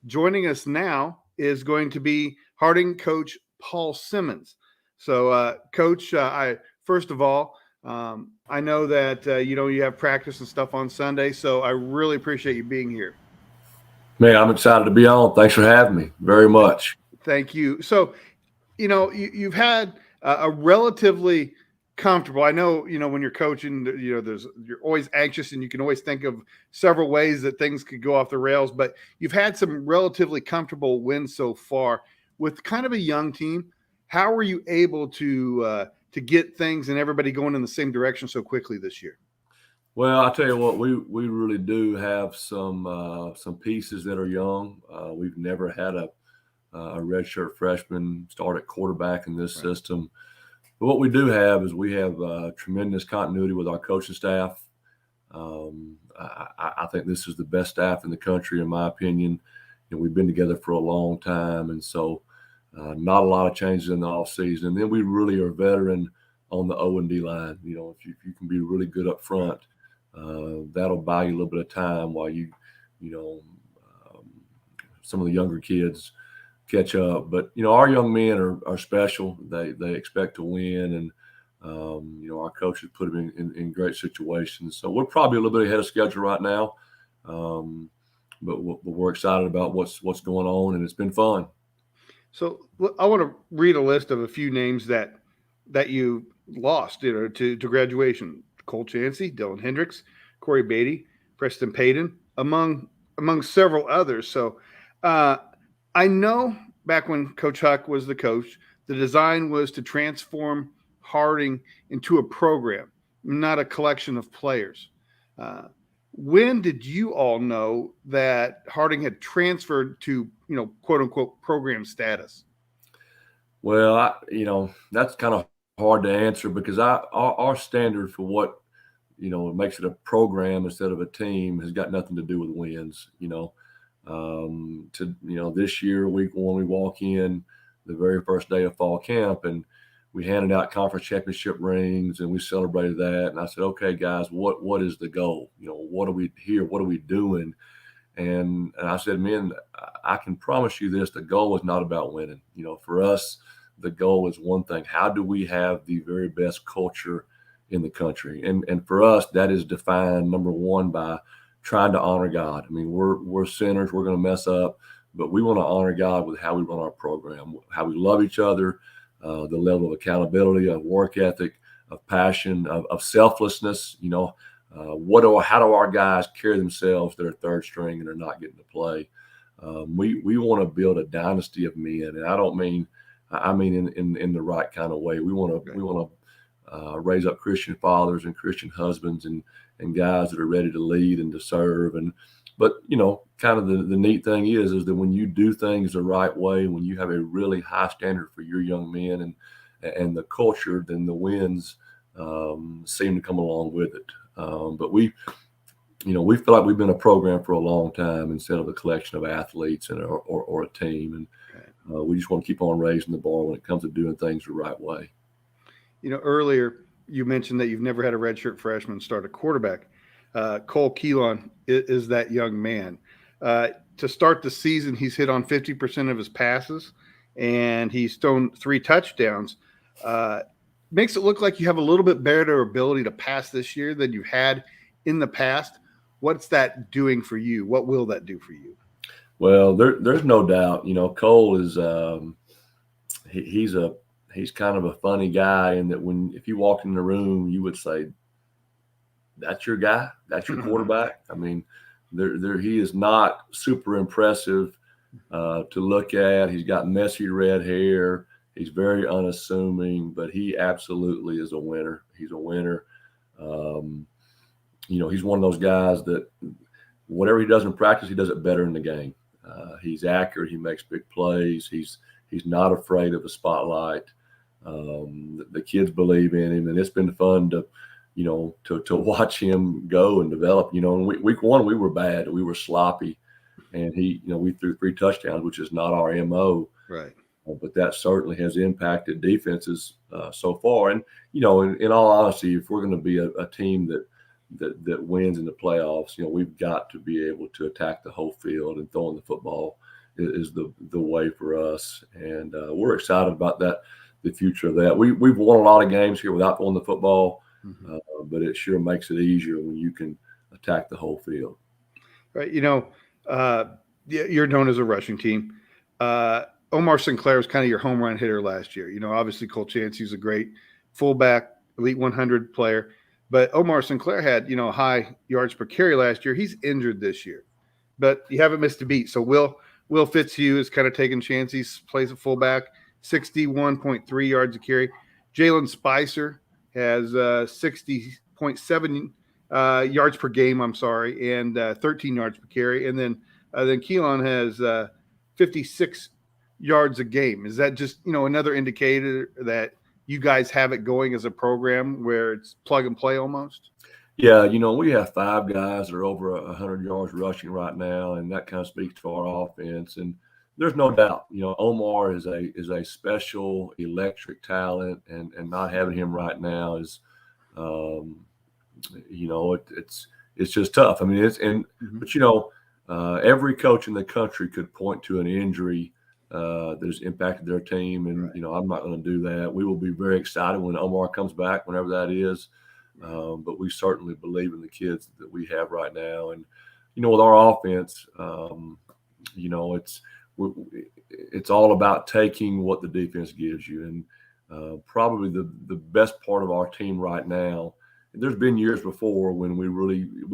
joining us now is going to be Harding coach Paul Simmons. So, Coach, first of all, I know that, you have practice and stuff on Sunday, so I really appreciate you being here.
Man, I'm excited to be on. Thanks for having me very much.
Thank you. So, you've had a relatively comfortable, I know, when you're coaching, you're always anxious and you can always think of several ways that things could go off the rails, but you've had some relatively comfortable wins so far with kind of a young team. How were you able to get things and everybody going in the same direction so quickly this year?
Well, I tell you what, we really do have some pieces that are young. We've never had a redshirt freshman start at quarterback in this system. But what we do have is we have tremendous continuity with our coaching staff. I think this is the best staff in the country, in my opinion. We've been together for a long time, and so not a lot of changes in the offseason. And then we really are veteran on the O&D line. If you can be really good up front, that'll buy you a little bit of time while some of the younger kids catch up. But our young men are special. They expect to win, and our coaches put them in great situations. So we're probably a little bit ahead of schedule right now, but we're excited about what's going on, and it's been fun.
So I want to read a list of a few names that you lost to graduation: Cole Chansey, Dylan Hendricks, Corey Beatty, Preston Payton, among several others. So I know back when Coach Huck was the coach, the design was to transform Harding into a program, not a collection of players. When did you all know that Harding had transferred to, quote unquote, program status?
Well, that's kind of hard to answer because our standard for what, makes it a program instead of a team has got nothing to do with wins. This year, week 1, we walk in the very first day of fall camp and we handed out conference championship rings and we celebrated that. And I said, okay, guys, what is the goal? What are we here? What are we doing? And I said, man, I can promise you this, the goal is not about winning. For us, the goal is one thing. How do we have the very best culture in the country? And for us, that is defined, number one, by trying to honor God. I mean, we're sinners. We're going to mess up, but we want to honor God with how we run our program, how we love each other, the level of accountability, of work ethic, of passion, of selflessness. How do our guys carry themselves that are third string and are not getting to play? We want to build a dynasty of men, and I mean in the right kind of way. We want to raise up Christian fathers and Christian husbands and guys that are ready to lead and to serve. But kind of the neat thing is that when you do things the right way, when you have a really high standard for your young men and the culture, then the wins seem to come along with it. But we feel like we've been a program for a long time instead of a collection of athletes or a team. And we just want to keep on raising the bar when it comes to doing things the right way.
Earlier you mentioned that you've never had a redshirt freshman start a quarterback. Cole Keelan is that young man. To start the season, he's hit on 50% of his passes, and he's thrown 3 touchdowns. Makes it look like you have a little bit better ability to pass this year than you've had in the past. What's that doing for you? What will that do for you?
Well, there's no doubt. Cole is he's kind of a funny guy in that if you walked in the room, you would say, "That's your guy. That's your quarterback." I mean, he is not super impressive to look at. He's got messy red hair. He's very unassuming, but he absolutely is a winner. He's a winner. He's one of those guys that whatever he does in practice, he does it better in the game. He's accurate. He makes big plays. He's not afraid of the spotlight. The kids believe in him, and it's been fun to watch him go and develop. In week 1 we were bad. We were sloppy, and we threw 3 touchdowns, which is not our MO.
Right.
But that certainly has impacted defenses so far. And in all honesty, if we're going to be a team that wins in the playoffs, we've got to be able to attack the whole field, and throwing the football is the way for us. And we're excited about that, the future of that. We've won a lot of games here without throwing the football, but it sure makes it easier when you can attack the whole field.
Right. You're known as a rushing team. Omar Sinclair was kind of your home run hitter last year. Obviously Cole Chancey's a great fullback, elite 100 player, but Omar Sinclair had, high yards per carry last year. He's injured this year, but you haven't missed a beat. So Will Fitzhugh is kind of taking Chancey's place at fullback, 61.3 yards a carry. Jalen Spicer has 60.7 yards per game, and 13 yards per carry. And then Keelan has 56 yards a game. Is that just, another indicator that you guys have it going as a program where it's plug and play almost?
Yeah, we have 5 guys that are over 100 yards rushing right now, and that kind of speaks to our offense. And there's no doubt, Omar is a special electric talent, and not having him right now is, it's just tough. I mean, but every coach in the country could point to an injury that has impacted their team, and right. I'm not going to do that. We will be very excited when Omar comes back, whenever that is. But we certainly believe in the kids that we have right now, and with our offense, it's all about taking what the defense gives you, and probably the best part of our team right now. There's been years before when we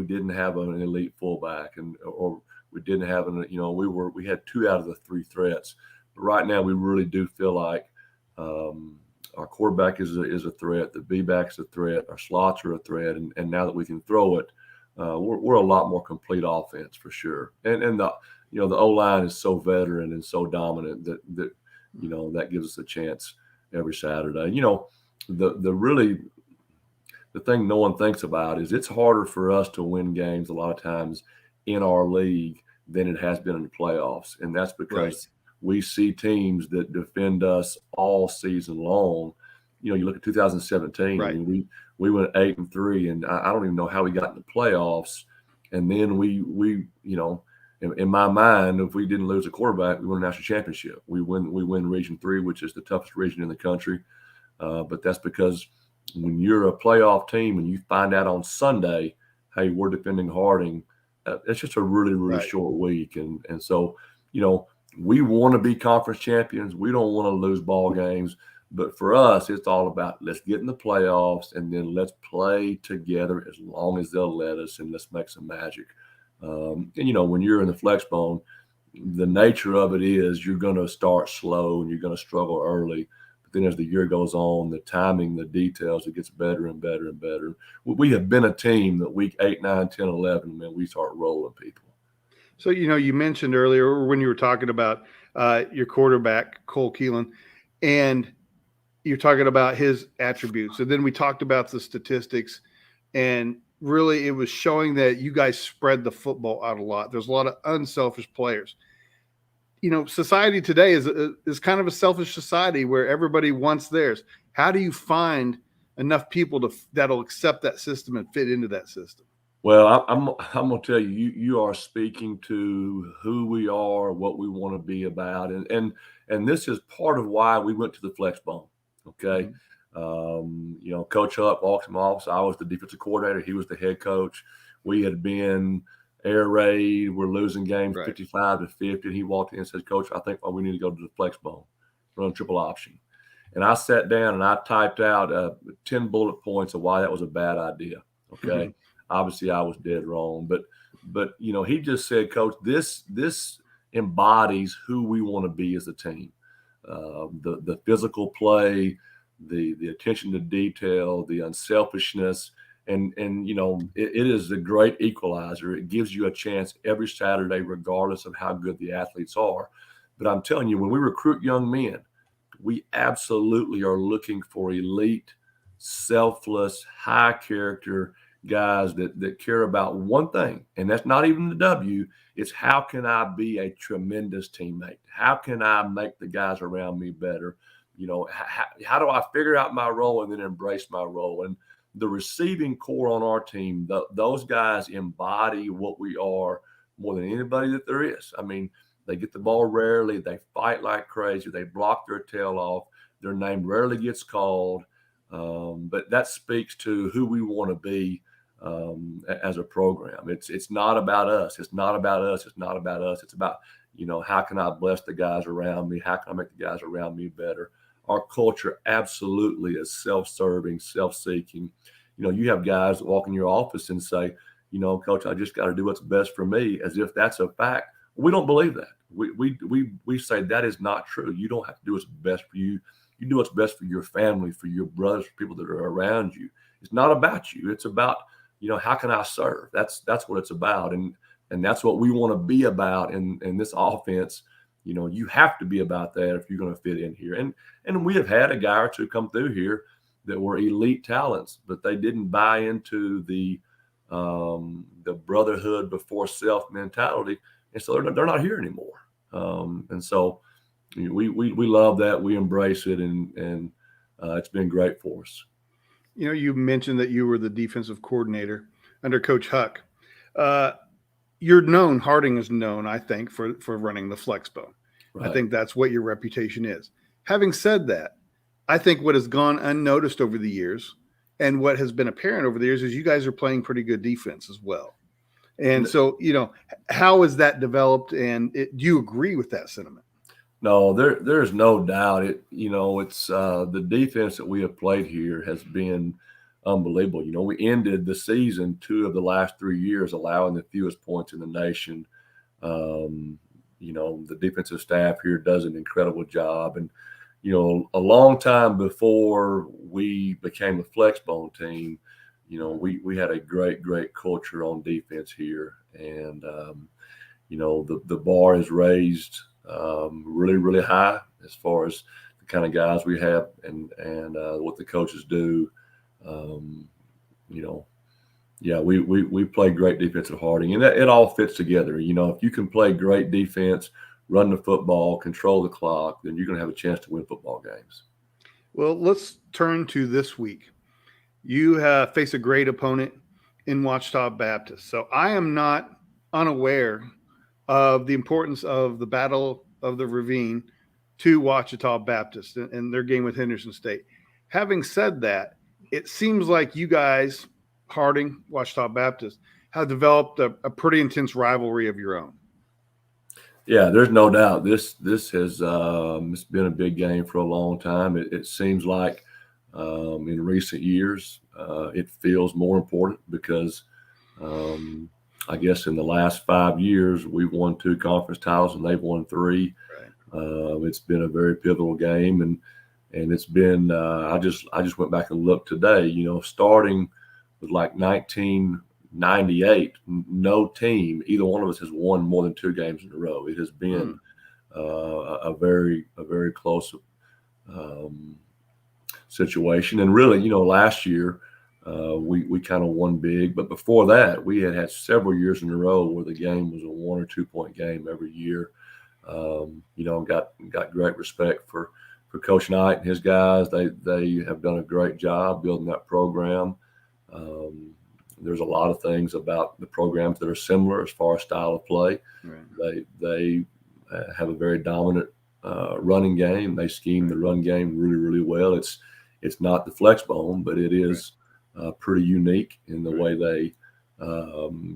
didn't have an elite fullback, or we didn't have we had 2 out of the 3 threats. But right now we really do feel like our quarterback is a threat, the B-back's a threat, our slots are a threat, and now that we can throw it, we're a lot more complete offense for sure. And the O-line is so veteran and so dominant that that gives us a chance every Saturday. The thing no one thinks about is it's harder for us to win games a lot of times in our league than it has been in the playoffs. And that's because we see teams that defend us all season long. You look at 2017,
right.
I mean, we went 8-3, and I don't even know how we got in the playoffs. And then we in my mind, if we didn't lose a quarterback, we won a national championship. We win Region 3, which is the toughest region in the country. But that's because when you're a playoff team and you find out on Sunday, hey, we're defending Harding, it's just a really, really
Right.
short week. And so, we want to be conference champions. We don't want to lose ball games. But for us, it's all about let's get in the playoffs and then let's play together as long as they'll let us, and let's make some magic. And, when you're in the flex bone, the nature of it is you're going to start slow and you're going to struggle early. But then as the year goes on, the timing, the details, it gets better and better and better. We have been a team that week 8, 9, 10, 11, man, we start rolling people.
So, you mentioned earlier when you were talking about your quarterback, Cole Keelan, and you're talking about his attributes. And then we talked about the statistics, and really it was showing that you guys spread the football out a lot. There's a lot of unselfish players. Society today is kind of a selfish society where everybody wants theirs. How do you find enough people that'll accept that system and fit into that system?
Well, I'm gonna tell you, you are speaking to who we are, what we want to be about, and this is part of why we went to the flex bone. Okay, Coach Huck walked in my office. I was the defensive coordinator. He was the head coach. We had been air raid. We're losing games 55-50. And he walked in and said, "Coach, I think we need to go to the flex bone, run triple option." And I sat down and I typed out 10 bullet points of why that was a bad idea. Okay. Mm-hmm. Obviously, I was dead wrong, but he just said, "Coach, this embodies who we want to be as a team. The physical play, the attention to detail, the unselfishness, and it is a great equalizer. It gives you a chance every Saturday, regardless of how good the athletes are. But I'm telling you, when we recruit young men, we absolutely are looking for elite, selfless, high character guys that care about one thing, and that's not even the W. It's how can I be a tremendous teammate? How can I make the guys around me better? How do I figure out my role and then embrace my role?" And the receiving core on our team, those guys embody what we are more than anybody that there is. I mean, they get the ball rarely. They fight like crazy. They block their tail off. Their name rarely gets called. But that speaks to who we want to be as a program. It's not about us. It's not about us. It's not about us. It's about, how can I bless the guys around me? How can I make the guys around me better? Our culture absolutely is self-serving, self-seeking. You have guys that walk in your office and say, "Coach, I just got to do what's best for me," as if that's a fact. We don't believe that. We say that is not true. You don't have to do what's best for you. You do what's best for your family, for your brothers, for people that are around you. It's not about you. It's about, how can I serve? That's what it's about. And that's what we want to be about in this offense. You have to be about that if you're going to fit in here. And we have had a guy or two come through here that were elite talents, but they didn't buy into the brotherhood before self mentality. And so they're not here anymore. And so we love that. We embrace it, and it's been great for us.
You mentioned that you were the defensive coordinator under Coach Huck. You're known, Harding is known, I think, for running the flex bone. Right. I think that's what your reputation is. Having said that, I think what has gone unnoticed over the years and what has been apparent over the years is you guys are playing pretty good defense as well. And so, how is that developed? And do you agree with that sentiment?
No, there's no doubt. It's the defense that we have played here has been unbelievable. We ended the season 2 of the last 3 years allowing the fewest points in the nation. The defensive staff here does an incredible job. And, a long time before we became a flex bone team, we had a great, great culture on defense here. And, the bar is raised really, really high as far as the kind of guys we have and what the coaches do. We play great defense at Harding, and it all fits together. If you can play great defense, run the football, control the clock, then you're going to have a chance to win football games.
Well, let's turn to this week. You face a great opponent in Ouachita Baptist. So I am not unaware of the importance of the Battle of the Ravine to Ouachita Baptist and their game with Henderson State. Having said that, it seems like you guys, Harding, Ouachita Baptist, have developed a pretty intense rivalry of your own.
Yeah, there's no doubt. This has it's been a big game for a long time. It seems like in recent years it feels more important because I guess in the last 5 years we've won 2 conference titles and they've won 3.
Right.
It's been a very pivotal game, and it's been. I just went back and looked today. You know, starting with like 1998, no team, either one of us has won more than 2 games in a row. It has been a very close situation. And really, you know, last year we kind of won big, but before that, we had several years in a row where the game was a 1 or 2 point game every year. You know, got great respect for Coach Knight and his guys. They have done a great job building that program. There's a lot of things about the programs that are similar as far as style of play. Right. They have a very dominant running game. They scheme the run game really well. It's not the flex bone, but it is pretty unique in the way they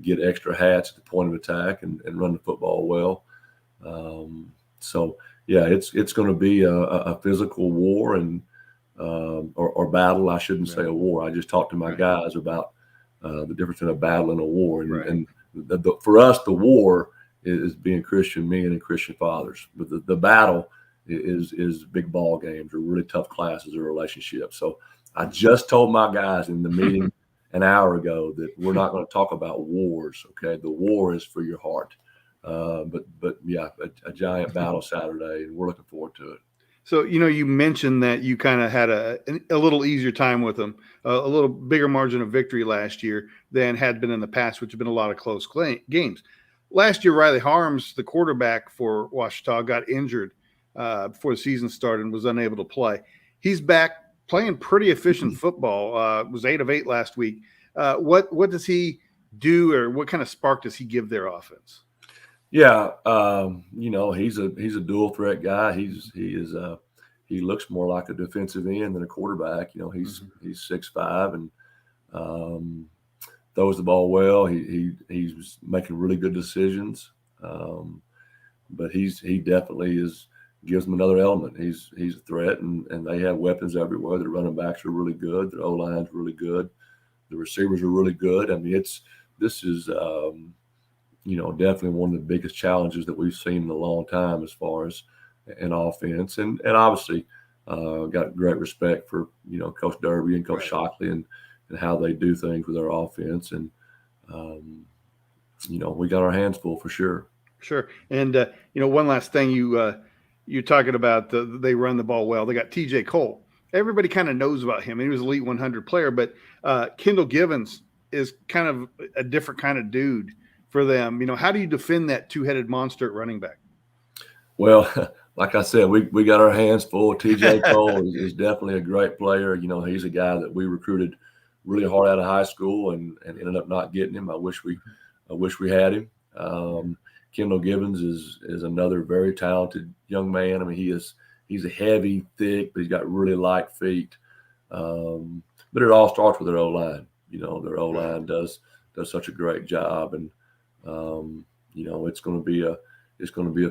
get extra hats at the point of attack and run the football well. So yeah, it's going to be a physical war and or battle. I shouldn't say a war. I just talked to my guys about the difference in a battle and a war. And for us, the war is being Christian men and Christian fathers. But the battle is big ball games or really tough classes or relationships. So I just told my guys in the meeting an hour ago that we're not going to talk about wars. Okay, the war is for your heart. But yeah, a giant battle Saturday, and we're looking forward to it.
So, you know, you mentioned that you kind of had a little easier time with them, a little bigger margin of victory last year than had been in the past, which have been a lot of close games. Last year, Riley Harms, the quarterback for Ouachita, got injured before the season started and was unable to play. He's back playing pretty efficient football. Was 8 of 8 last week. What does he do, or what kind of spark does he give their offense?
Yeah, you know, he's a dual threat guy. He looks more like a defensive end than a quarterback. You know, he's 6'5" and throws the ball well. He's making really good decisions. But he definitely gives them another element. He's a threat, and they have weapons everywhere. The running backs are really good. The O-line's really good. The receivers are really good. I mean, this is you know, definitely one of the biggest challenges that we've seen in a long time as far as an offense. And obviously got great respect for, you know, Coach Derby and Coach Shockley and how they do things with their offense. And, you know, we got our hands full for sure.
Sure. And, you know, one last thing you're talking about, they run the ball well. They got TJ Cole. Everybody kind of knows about him. He was an Elite 100 player, but Kendall Givens is kind of a different kind of dude for them. You know, how do you defend that 2-headed monster at running back?
Well, like I said, we got our hands full. TJ Cole is definitely a great player. You know, he's a guy that we recruited really hard out of high school and ended up not getting him. I wish we had him. Kendall Givens is another very talented young man. I mean, he's a heavy, thick, but he's got really light feet. But it all starts with their O-line. You know, their O-line does such a great job, and you know, it's going to be a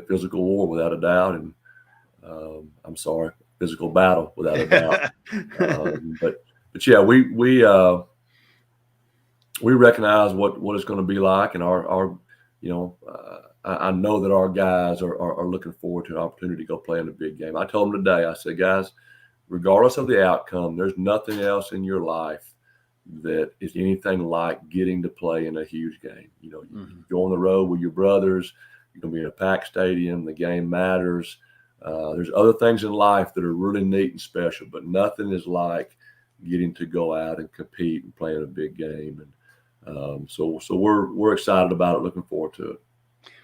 physical war without a doubt, and physical battle without a doubt. But yeah, we recognize what it's going to be like, and our you know, I know that our guys are looking forward to an opportunity to go play in a big game. I told them today, I said, guys, regardless of the outcome, there's nothing else in your life that is anything like getting to play in a huge game. You know, you go on the road with your brothers, you're going to be in a packed stadium, the game matters. There's other things in life that are really neat and special, but nothing is like getting to go out and compete and play in a big game. And so we're excited about it, looking forward to it.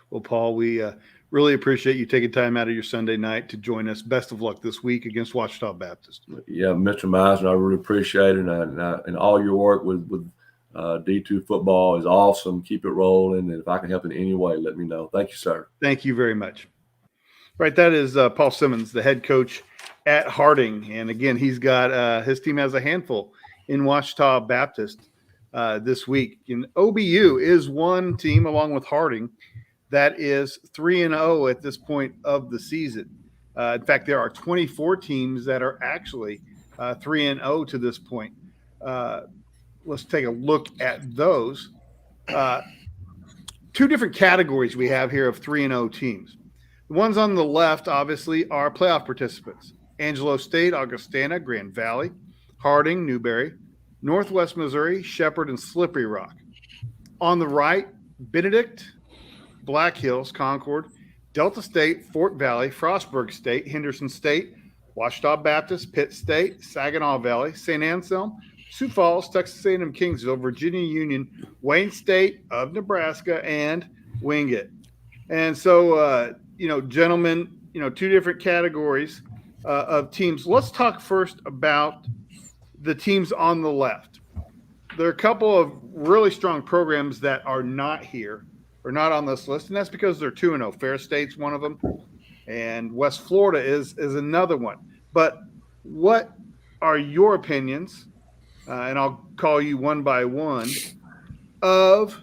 Well, Paul, we really appreciate you taking time out of your Sunday night to join us. Best of luck this week against Ouachita Baptist.
Yeah, Mr. Meisner, I really appreciate it. And all your work with D2Football is awesome. Keep it rolling. And if I can help in any way, let me know. Thank you, sir.
Thank you very much. Right, that is Paul Simmons, the head coach at Harding. And again, he's got his team has a handful in Ouachita Baptist. this week. And OBU is one team, along with Harding, that is 3-0 at this point of the season. In fact, there are 24 teams that are actually 3-0 to this point. Let's take a look at those. Two different categories we have here of 3-0 teams. The ones on the left, obviously, are playoff participants. Angelo State, Augustana, Grand Valley, Harding, Newberry, Northwest Missouri, Shepherd, and Slippery Rock. On the right, Benedict, Black Hills, Concord, Delta State, Fort Valley, Frostburg State, Henderson State, Ouachita Baptist, Pitt State, Saginaw Valley, St. Anselm, Sioux Falls, Texas A&M Kingsville, Virginia Union, Wayne State of Nebraska, and Wingate. And so, gentlemen, two different categories of teams. Let's talk first about the teams on the left. There are a couple of really strong programs that are not here or not on this list, and that's because they're 2-0. Fair State's one of them, and West Florida is another one. But what are your opinions, and I'll call you one by one, of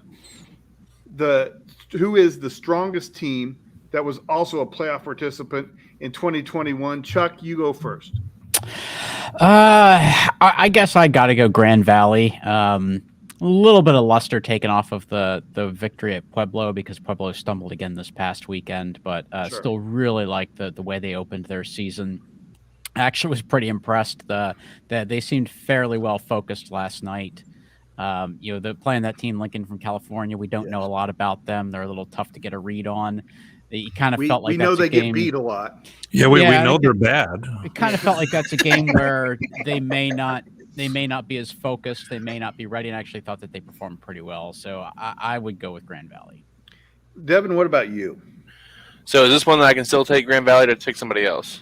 who is the strongest team that was also a playoff participant in 2021? Chuck, you go first.
I guess I got to go Grand Valley. A little bit of luster taken off of the victory at Pueblo because Pueblo stumbled again this past weekend, but
Sure.
Still really like the way they opened their season. Actually was pretty impressed. They seemed fairly well focused last night. They're playing that team Lincoln from California. We don't know a lot about them. They're a little tough to get a read on. You kind of felt like
we know
that's
they
a game.
get beat a lot.
Yeah, we know they're bad.
It kind of felt like that's a game where they may not be as focused. They may not be ready. And I actually thought that they performed pretty well. So I would go with Grand Valley.
Devin, what about you?
So is this one that I can still take Grand Valley to take somebody else?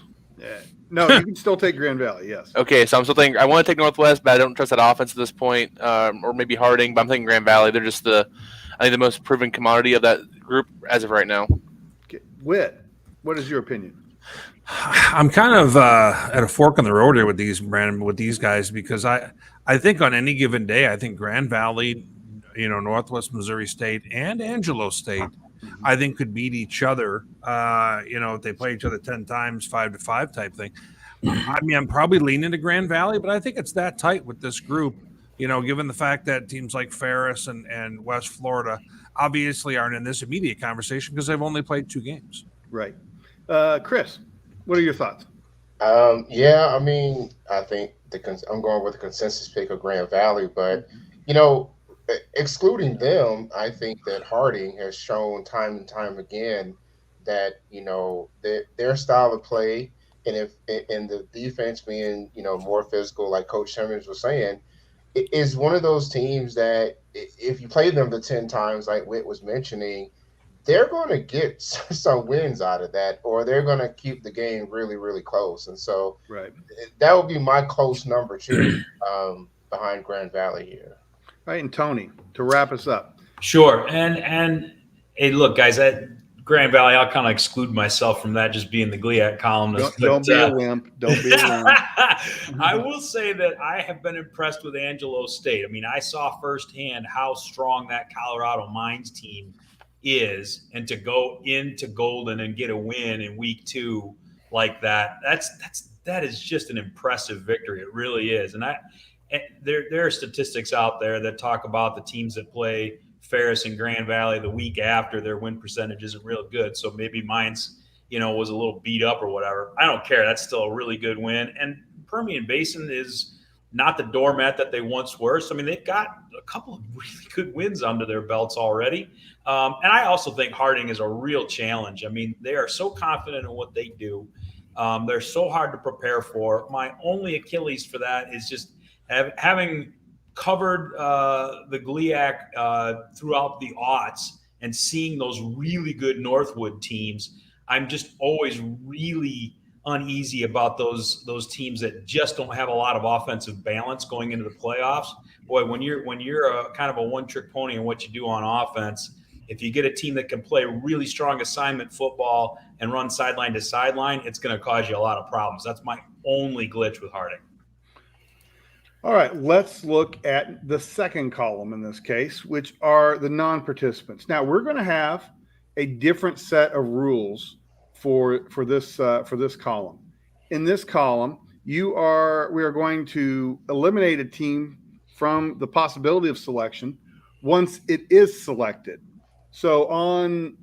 No, you can still take Grand Valley, yes.
Okay, so I'm still thinking I want to take Northwest, but I don't trust that offense at this point, or maybe Harding, but I'm thinking Grand Valley. They're just the most proven commodity of that group as of right now.
Okay. Whit, what is your opinion?
I'm kind of at a fork in the road here with these guys because I think on any given day, I think Grand Valley, Northwest Missouri State and Angelo State, I think could beat each other. If they play each other 10 times, 5-5 type thing. I mean, I'm probably leaning to Grand Valley, but I think it's that tight with this group. Given the fact that teams like Ferris and West Florida obviously aren't in this immediate conversation because they've only played 2 games.
Right. Chris, what are your thoughts?
I mean, I think I'm going with the consensus pick of Grand Valley, but excluding them, I think that Harding has shown time and time again that their style of play and the defense being more physical, like Coach Simmons was saying, is one of those teams that if you play them the 10 times, like Whit was mentioning, they're going to get some wins out of that, or they're going to keep the game really, really close. And so that would be my close number 2 behind Grand Valley here.
Right, and Tony, to wrap us up.
Sure. And hey, look, guys, at Grand Valley, I'll kind of exclude myself from that, just being the GLIAC columnist.
Don't be a wimp. Don't be a wimp.
I will say that I have been impressed with Angelo State. I mean, I saw firsthand how strong that Colorado Mines team is, and to go into Golden and get a win in week 2 like that, that is just an impressive victory. It really is. And there are statistics out there that talk about the teams that play Ferris and Grand Valley the week after, their win percentage isn't real good. So maybe mine's, was a little beat up or whatever. I don't care. That's still a really good win. And Permian Basin is not the doormat that they once were. So, I mean, they've got a couple of really good wins under their belts already. And I also think Harding is a real challenge. I mean, they are so confident in what they do. They're so hard to prepare for. My only Achilles for that is just having covered the GLIAC throughout the aughts and seeing those really good Northwood teams. I'm just always really uneasy about those teams that just don't have a lot of offensive balance going into the playoffs. Boy, when you're a kind of a one-trick pony in what you do on offense, if you get a team that can play really strong assignment football and run sideline to sideline, it's going to cause you a lot of problems. That's my only glitch with Harding.
All right, let's look at the second column in this case, which are the non-participants. Now we're going to have a different set of rules for this column. In this column, we are going to eliminate a team from the possibility of selection once it is selected. So on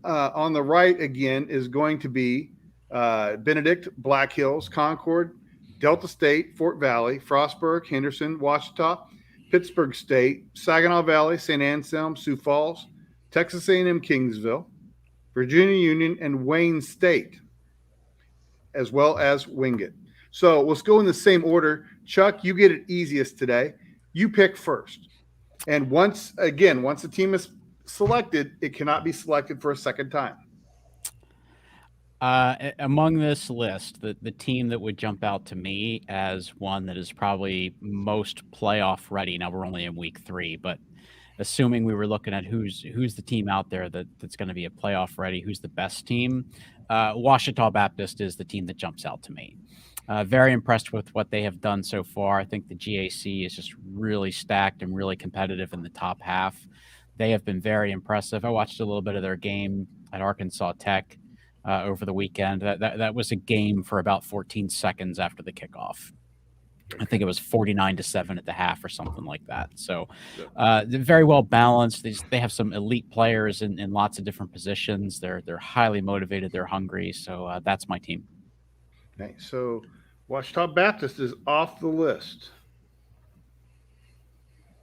the right again is going to be Benedict, Black Hills, Concord, Delta State, Fort Valley, Frostburg, Henderson, Ouachita, Pittsburgh State, Saginaw Valley, St. Anselm, Sioux Falls, Texas A&M Kingsville, Virginia Union, and Wayne State, as well as Wingate. So let's go in the same order. Chuck, you get it easiest today. You pick first. And once the team is selected, it cannot be selected for a second time.
Among this list, the team that would jump out to me as one that is probably most playoff ready. Now we're only in week 3, but assuming we were looking at who's the team out there that's going to be a playoff ready, who's the best team, Ouachita Baptist is the team that jumps out to me. Very impressed with what they have done so far. I think the GAC is just really stacked and really competitive in the top half. They have been very impressive. I watched a little bit of their game at Arkansas Tech over the weekend. That was a game for about 14 seconds after the kickoff. I think it was 49-7 at the half or something like that. So they're very well balanced. They have some elite players in lots of different positions. They're highly motivated. They're hungry. So that's my team.
Okay, so Ouachita Baptist is off the list.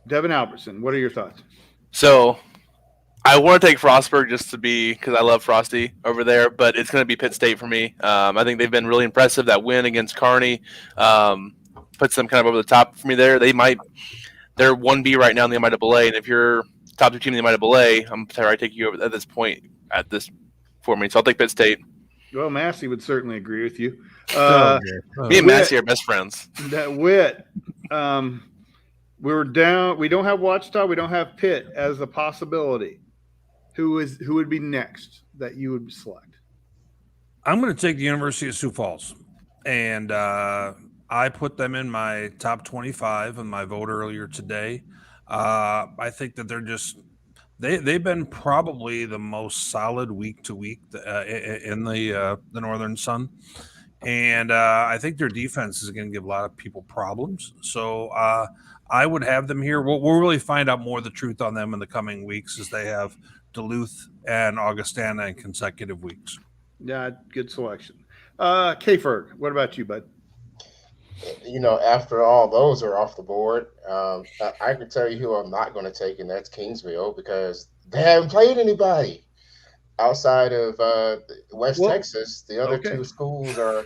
Devin Albertson, what are your thoughts?
So I want to take Frostburg just to be because I love Frosty over there, but it's going to be Pitt State for me. I think they've been really impressive. That win against Kearney puts them kind of over the top for me there. They're 1B right now in the MIAA, and if you're top 2 team in the MIAA, I'm sorry I take you over at this point for me. So I'll take Pitt State.
Well, Massey would certainly agree with you.
Me and Massey are best friends.
That Wit. We're down. We don't have Ouachita. We don't have Pitt as a possibility. Who would be next that you would select?
I'm going to take the University of Sioux Falls, and I put them in my top 25 in my vote earlier today. I think that they've been probably the most solid week to week in the Northern Sun, and I think their defense is going to give a lot of people problems. So I would have them here. We'll really find out more of the truth on them in the coming weeks as they have Duluth and Augustana in consecutive weeks.
Yeah, good selection. K-Ferg, what about you, bud?
After all those are off the board, I can tell you who I'm not going to take, and that's Kingsville, because they haven't played anybody outside of West Texas. The other two schools are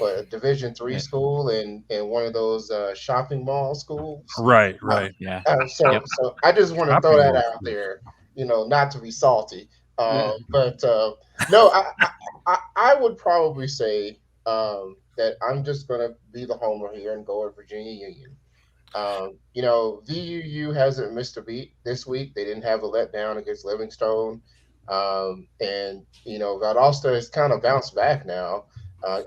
a Division III school and one of those shopping mall schools.
Right.
Yeah.
So I just want to throw that out there, not to be salty. But no, I would probably say that I'm just going to be the homer here and go with Virginia Union. VUU hasn't missed a beat this week. They didn't have a letdown against Livingstone. And Valdosta has kind of bounced back now,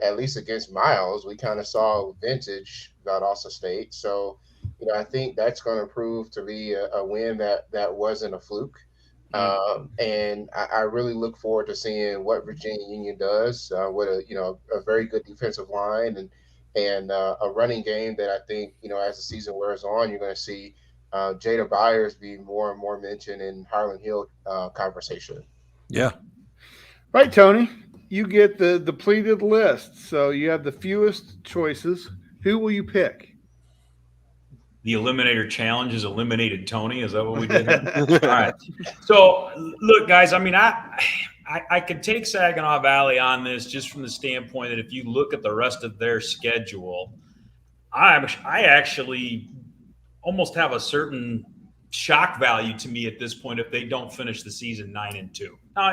at least against Miles. We kind of saw vintage Valdosta State. So, I think that's going to prove to be a win that wasn't a fluke. And I really look forward to seeing what Virginia Union does with a very good defensive line and a running game that I think, as the season wears on, you're going to see Jada Byers be more and more mentioned in Harlan Hill conversation.
Yeah.
Right, Tony, you get the depleted list. So you have the fewest choices. Who will you pick?
The Eliminator Challenge is eliminated Tony. Is that what we did? All right. So, look, guys, I mean, I could take Saginaw Valley on this just from the standpoint that if you look at the rest of their schedule, I actually almost have a certain shock value to me at this point if they don't finish the season 9-2.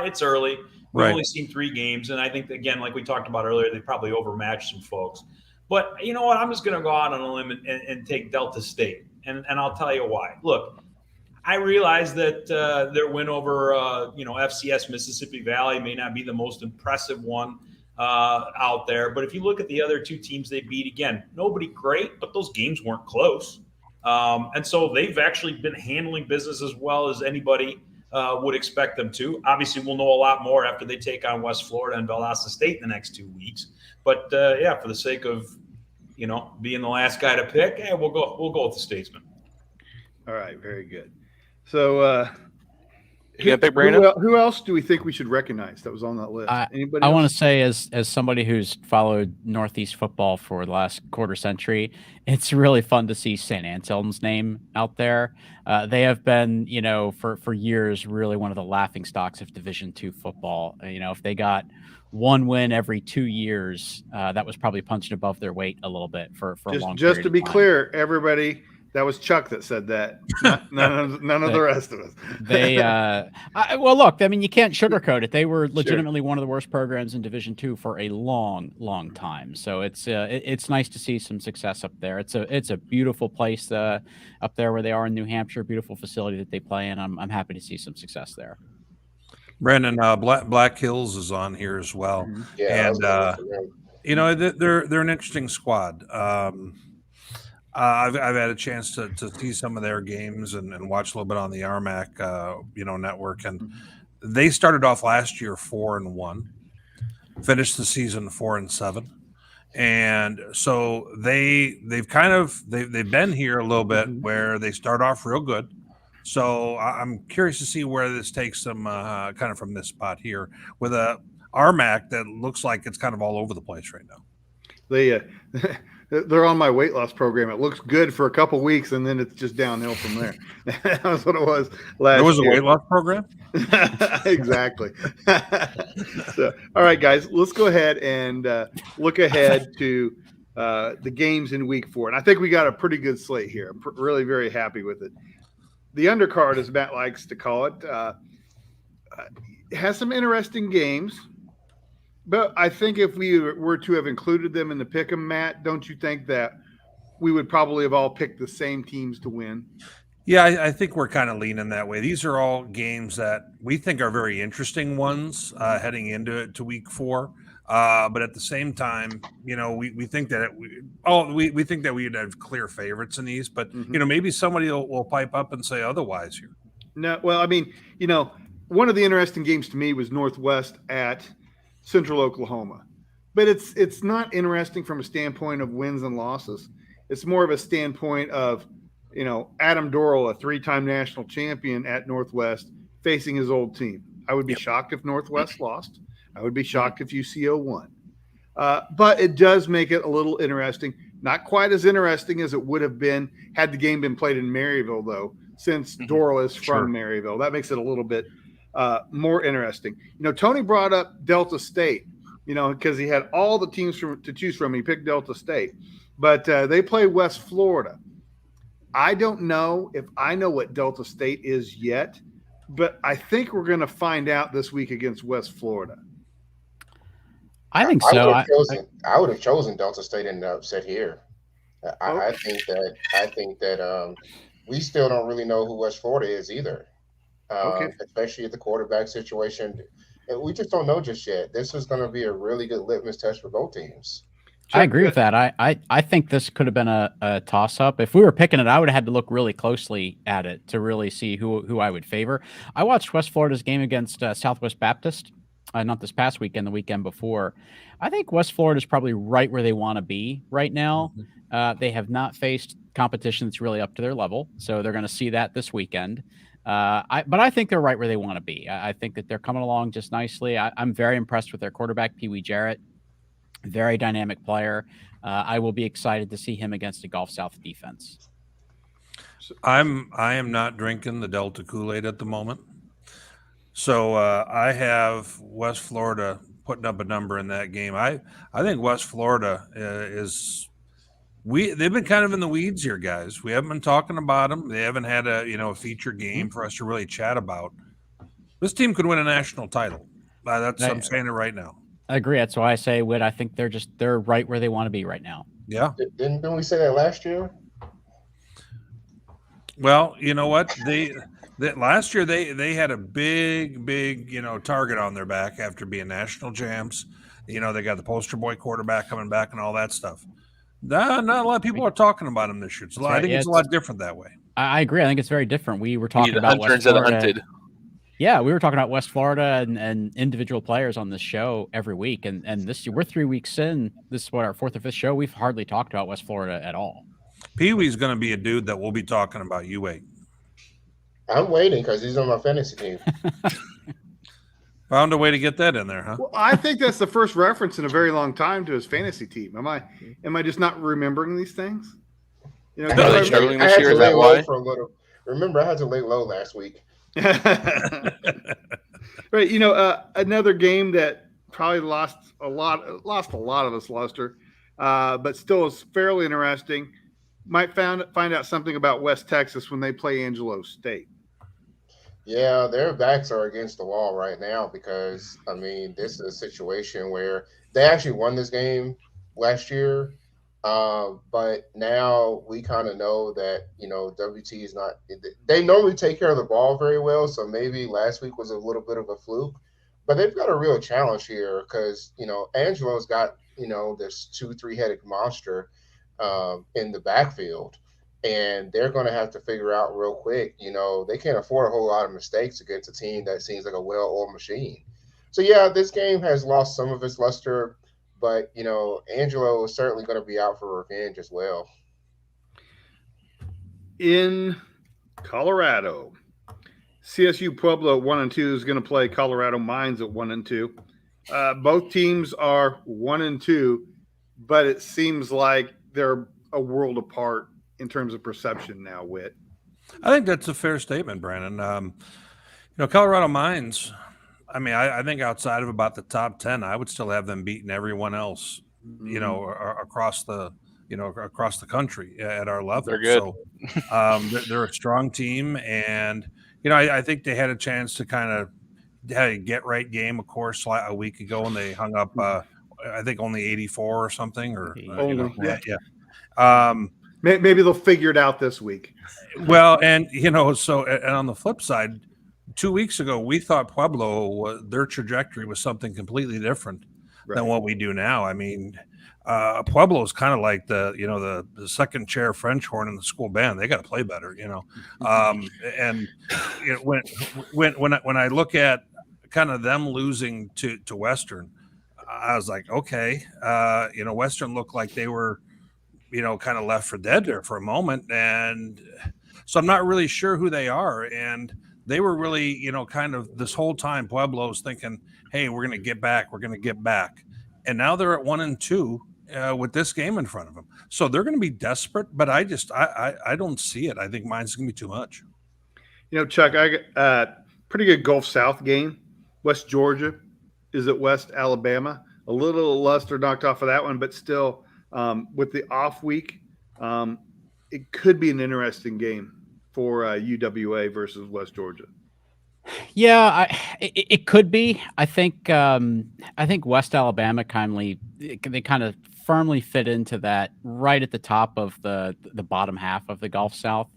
It's early. We've only seen 3 games, and I think, again, like we talked about earlier, they probably overmatched some folks. But you know what? I'm just going to go out on a limb and take Delta State, and I'll tell you why. Look, I realize that their win over FCS Mississippi Valley may not be the most impressive one, out there. But if you look at the other two teams they beat, again, nobody great, but those games weren't close. And so they've actually been handling business as well as anybody would expect them to. Obviously, we'll know a lot more after they take on West Florida and Valdosta State in the next 2 weeks. But yeah, for the sake of being the last guy to pick, we'll go with the Statesman.
All right, very good. So,
You gonna pick Brandon?
who else do we think we should recognize that was on that list? Anybody?
I
else?
want to say, as somebody who's followed Northeast football for the last quarter century, it's really fun to see St. Anselm's name out there. They have been, for years, really one of the laughing stocks of Division II football. If they got one win every 2 years, that was probably punching above their weight a little bit for a long.
Just to be clear, everybody. That was Chuck that said that. None of the rest of us.
Well, look, I mean, you can't sugarcoat it. They were legitimately one of the worst programs in Division II for a long, long time. So it's nice to see some success up there. It's a beautiful place up there where they are in New Hampshire. Beautiful facility that they play in. I'm happy to see some success there.
Brandon, Black Hills is on here as well.
Yeah,
and they're an interesting squad. I've had a chance to see some of their games and watch a little bit on the RMAC network, and they started off last year 4-1, finished the season 4-7, and so they've been here a little bit where they start off real good. So I'm curious to see where this takes them, kind of from this spot here with a RMAC that looks like it's kind of all over the place right now.
They're on my weight loss program. It looks good for a couple weeks, and then it's just downhill from there. That was what it was last year.
There was a weight loss program?
Exactly. So, all right, guys, let's go ahead and look ahead to the games in week 4. And I think we got a pretty good slate here. I'm really very happy with it. The undercard, as Matt likes to call it, has some interesting games. But I think if we were to have included them in the pick'em, Matt, don't you think that we would probably have all picked the same teams to win?
Yeah, I think we're kind of leaning that way. These are all games that we think are very interesting ones heading into week 4. But at the same time, we think that we think that we'd have clear favorites in these. But maybe somebody will pipe up and say otherwise here.
No, well, I mean, one of the interesting games to me was Northwest at Central Oklahoma, but it's not interesting from a standpoint of wins and losses. It's more of a standpoint of, Adam Dorrell, a 3-time national champion at Northwest, facing his old team. I would be shocked if Northwest lost. I would be shocked if UCO won. But it does make it a little interesting. Not quite as interesting as it would have been had the game been played in Maryville, though, since Dorrell is from Maryville. That makes it a little bit more interesting. Tony brought up Delta State, because he had all the teams to choose from. He picked Delta State, but they play West Florida. I don't know if I know what Delta State is yet, but I think we're going to find out this week against West Florida.
I think so.
I would have chosen Delta State in the upset here. I think that we still don't really know who West Florida is either. Especially at the quarterback situation. We just don't know just yet. This is going to be a really good litmus test for both teams.
I agree with that. I think this could have been a toss-up. If we were picking it, I would have had to look really closely at it to really see who I would favor. I watched West Florida's game against Southwest Baptist, not this past weekend, the weekend before. I think West Florida is probably right where they want to be right now. They have not faced competition that's really up to their level, so they're going to see that this weekend. But I think they're right where they want to be. I think that they're coming along just nicely. I'm very impressed with their quarterback, Pee Wee Jarrett. Very dynamic player. I will be excited to see him against a Gulf South defense.
I am not drinking the Delta Kool-Aid at the moment. So I have West Florida putting up a number in that game. I think West Florida they've been kind of in the weeds here, guys. We haven't been talking about them. They haven't had a feature game for us to really chat about. This team could win a national title. I'm saying it right now.
I agree. That's why I say, Whit, I think they're right where they want to be right now.
Yeah.
Didn't we say that last year?
Well, you know what? Last year they had a big target on their back after being national champs. They got the poster boy quarterback coming back and all that stuff. Not a lot of people are talking about him this year. I think it's a lot different that way.
I agree. I think it's very different. We were
We need
talking
a
about
hunter
West
instead of
Florida.
hunted.
Yeah, we were talking about West Florida and individual players on this show every week. And this year, we're 3 weeks in. This is what, our 4th or 5th show. We've hardly talked about West Florida at all.
Pee Wee's going to be a dude that we'll be talking about. You wait.
I'm waiting because he's on my fantasy team.
Found a way to get that in there, huh?
Well, I think that's the first reference in a very long time to his fantasy team. Am I just not remembering these things?
I had to lay low for a little. Remember, I had to lay low last week.
Right, another game that probably lost a lot of its luster, but still is fairly interesting. Might find out something about West Texas when they play Angelo State.
Yeah, their backs are against the wall right now because this is a situation where they actually won this game last year. But now we kind of know that, WT is not – they normally take care of the ball very well, so maybe last week was a little bit of a fluke. But they've got a real challenge here because, Angelo's got, this 2-3-headed monster in the backfield, and they're going to have to figure out real quick, they can't afford a whole lot of mistakes against a team that seems like a well-oiled machine. So, yeah, this game has lost some of its luster. But, Angelo is certainly going to be out for revenge as well.
In Colorado, CSU Pueblo 1-2 is going to play Colorado Mines at 1-2. Both teams are 1-2, but it seems like they're a world apart in terms of perception now, Whit.
I think that's a fair statement, Brandon. Colorado Mines – I think outside of about the top 10, I would still have them beating everyone else, across the country at our level.
They're good.
So they're a strong team. And, I think they had a chance to kind of had a get right game, of course, a week ago when they hung up, I think only 84 or something
Maybe they'll figure it out this week.
Well, and, and on the flip side, 2 weeks ago, we thought Pueblo, their trajectory was something completely different than what we do now. Pueblo is kind of like the second chair French horn in the school band. They got to play better, And when I look at kind of them losing to Western, I was like, okay, Western looked like they were, kind of left for dead there for a moment, and so I'm not really sure who they are. And they were really, kind of this whole time, Pueblo's thinking, hey, we're going to get back. We're going to get back. And now they're at 1-2 with this game in front of them. So they're going to be desperate, but I don't see it. I think mine's going to be too much.
Chuck, I got pretty good Gulf South game. West Georgia is at West Alabama. A little luster knocked off of that one, but still with the off week, it could be an interesting game for UWA versus West Georgia.
Yeah, it could be. I think West Alabama they kind of firmly fit into that right at the top of the bottom half of the Gulf South.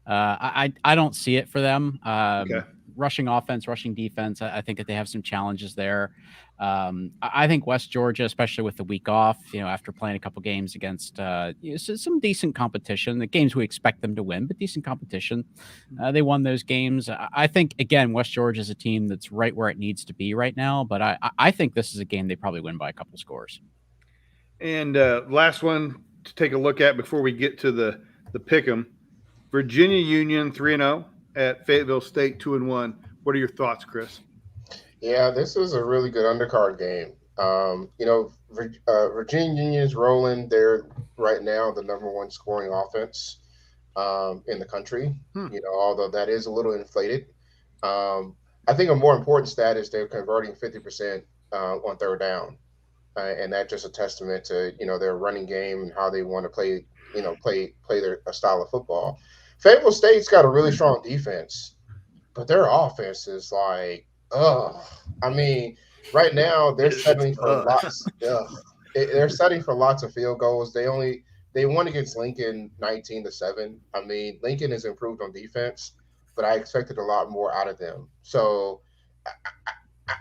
I don't see it for them.
Okay.
Rushing offense, rushing defense. I think that they have some challenges there. I think West Georgia, especially with the week off, after playing a couple games against some decent competition, the games we expect them to win, but decent competition. They won those games. I think, again, West Georgia is a team that's right where it needs to be right now, but I think this is a game they probably win by a couple scores.
And last one to take a look at before we get to the pick'em, Virginia Union 3-0 at Fayetteville State 2-1. What are your thoughts, Chris?
Yeah, this is a really good undercard game. Virginia Union's rolling. They're right now the number one scoring offense in the country. Although that is a little inflated. I think a more important stat is they're converting 50% on third down, and that's just a testament to their running game and how they want to play their style of football. Fayetteville State's got a really strong defense, but their offense is like, right now they're settling for lots. They're setting for lots of field goals. They won against Lincoln 19-7. Lincoln has improved on defense, but I expected a lot more out of them. So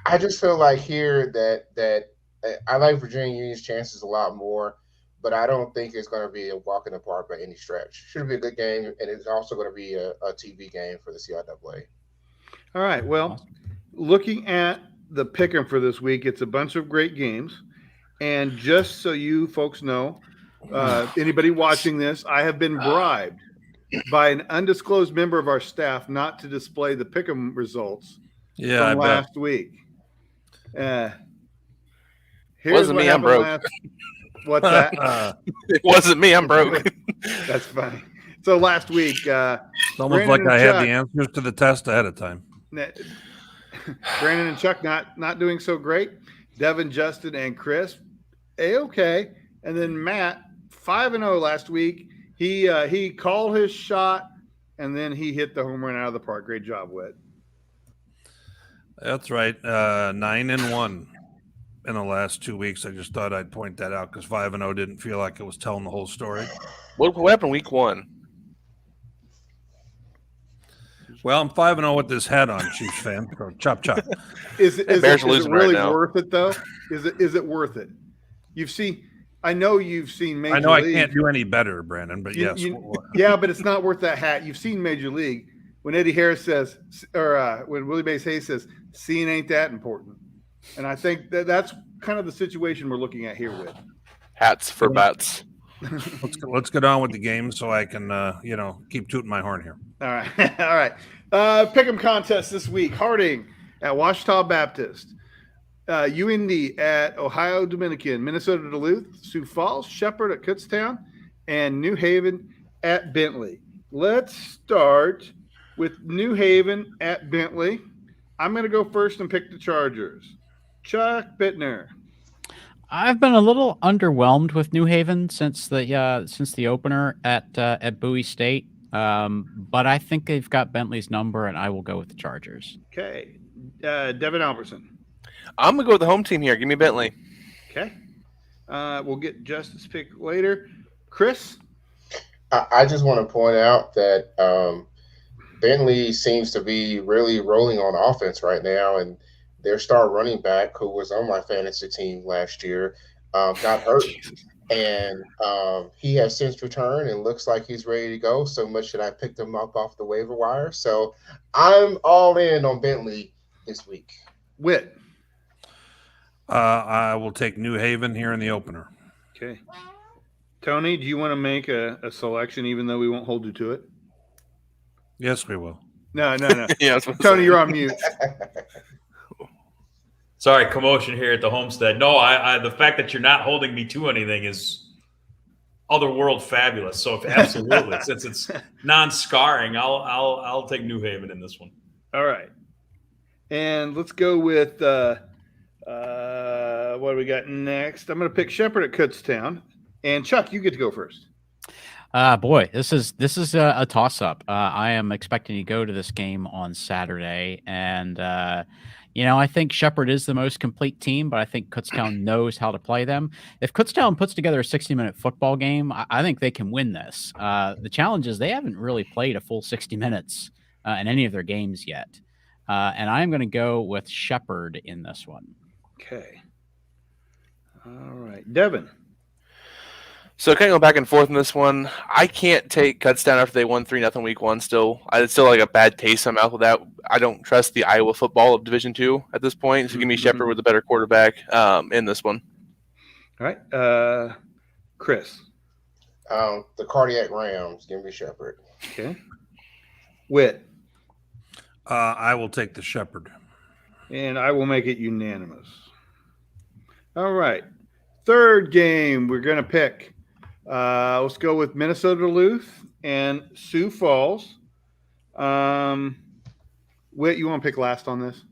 I just feel like here that I like Virginia Union's chances a lot more, but I don't think it's going to be a walk in the park by any stretch. Should be a good game, and it's also going to be a TV game for the CIAA.
All right. Well, looking at the pick'em for this week, it's a bunch of great games. And just so you folks know, anybody watching this, I have been bribed by an undisclosed member of our staff not to display the pick'em results from last week. Here's
Wasn't me, I'm broke.
What's that?
It wasn't me, I'm broke.
That's funny. So last week,
it's almost
Brandon
like I
Chuck,
had the answers to the test ahead of time.
Brandon and Chuck not doing so great. Devin, Justin, and Chris, okay. And then Matt, 5-0 last week. He called his shot, and then he hit the home run out of the park. Great job, Whit.
That's right. 9-1 in the last 2 weeks. I just thought I'd point that out because 5-0 didn't feel like it was telling the whole story.
What happened week 1?
Well, I'm 5-0 with this hat on, Chiefs fan. So chop chop.
Is it really
right now.
worth it though? Is it worth it? I know you've seen Major League.
I know I can't do any better, Brandon, but yes.
Yeah, but it's not worth that hat. You've seen Major League. When Eddie Harris says, or when Willie Mays Hayes says, seeing ain't that important. And I think that's kind of the situation we're looking at here with.
Hats for bats.
Let's get on with the game so I can, keep tooting my horn here.
All right. All right. Pick'em contest this week. Harding at Ouachita Baptist. UND at Ohio Dominican. Minnesota Duluth. Sioux Falls. Shepherd at Kutztown. And New Haven at Bentley. Let's start with New Haven at Bentley. I'm going to go first and pick the Chargers. Chuck Bittner.
I've been a little underwhelmed with New Haven since the opener at Bowie State, but I think they've got Bentley's number, and I will go with the Chargers.
Okay, Devin Albertson.
I'm gonna go with the home team here. Give me Bentley.
Okay, we'll get Justice pick later. Chris.
I just want to point out that Bentley seems to be really rolling on offense right now, and their star running back, who was on my fantasy team last year, got hurt. And he has since returned and looks like he's ready to go. So much that I picked him up off the waiver wire. So I'm all in on Bentley this week.
Whit.
I will take New Haven here in the opener.
Okay. Tony, do you want to make a selection even though we won't hold you to it?
Yes, we will.
No.
Yeah,
Tony, you're on mute.
Sorry, commotion here at the homestead. No, I the fact that you're not holding me to anything is otherworld fabulous. So absolutely, since it's non-scarring, I'll take New Haven in this one.
All right, and let's go with what do we got next? I'm going to pick Shepherd at Kutztown, and Chuck, you get to go first.
Boy, this is a toss-up. I am expecting to go to this game on Saturday, and I think Shepherd is the most complete team, but I think Kutztown knows how to play them. If Kutztown puts together a 60-minute football game, I think they can win this. The challenge is they haven't really played a full 60 minutes in any of their games yet, and I'm going to go with Shepherd in this one.
Okay. All right, Devin.
So kind of go back and forth in this one. I can't take Kutztown after they won 3-0 week 1 still. It's still like a bad taste in my mouth with that. I don't trust the Iowa football of Division II at this point. So give me Shepherd with a better quarterback in this one.
All right. Chris.
The Cardiac Rams. Give me Shepherd.
Okay. Whit.
I will take the Shepherd.
And I will make it unanimous. All right. Third game we're going to pick. Let's go with Minnesota Duluth and Sioux Falls. Whit, you want to pick last on this?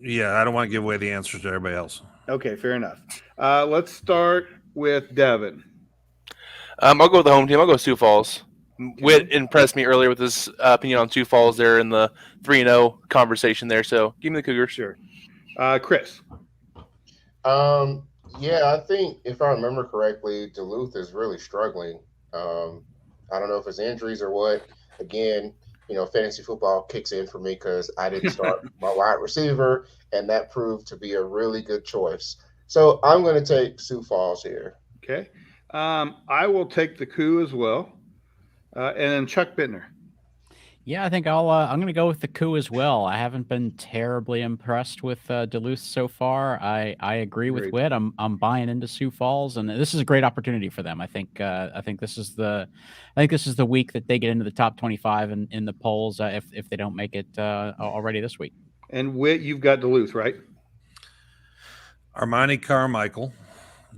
Yeah, I don't want to give away the answers to everybody else.
Okay, fair enough. Let's start with Devin.
I'll go with the home team. I'll go with Sioux Falls. Whit impressed me earlier with his opinion on Sioux Falls there in the 3-0 conversation there. So give me the Cougars.
Sure. Chris.
Yeah, I think if I remember correctly, Duluth is really struggling. I don't know if it's injuries or what. Again, fantasy football kicks in for me because I didn't start my wide receiver, and that proved to be a really good choice. So I'm going to take Sioux Falls here.
Okay. I will take the coup as well. And then Chuck Bittner.
Yeah, I think I'm going to go with the coup as well. I haven't been terribly impressed with Duluth so far. I agree with
Agreed.
Whit. I'm buying into Sioux Falls, and this is a great opportunity for them. I think this is the week that they get into the top 25 in the polls if they don't make it already this week.
And Whit, you've got Duluth, right?
Armani Carmichael,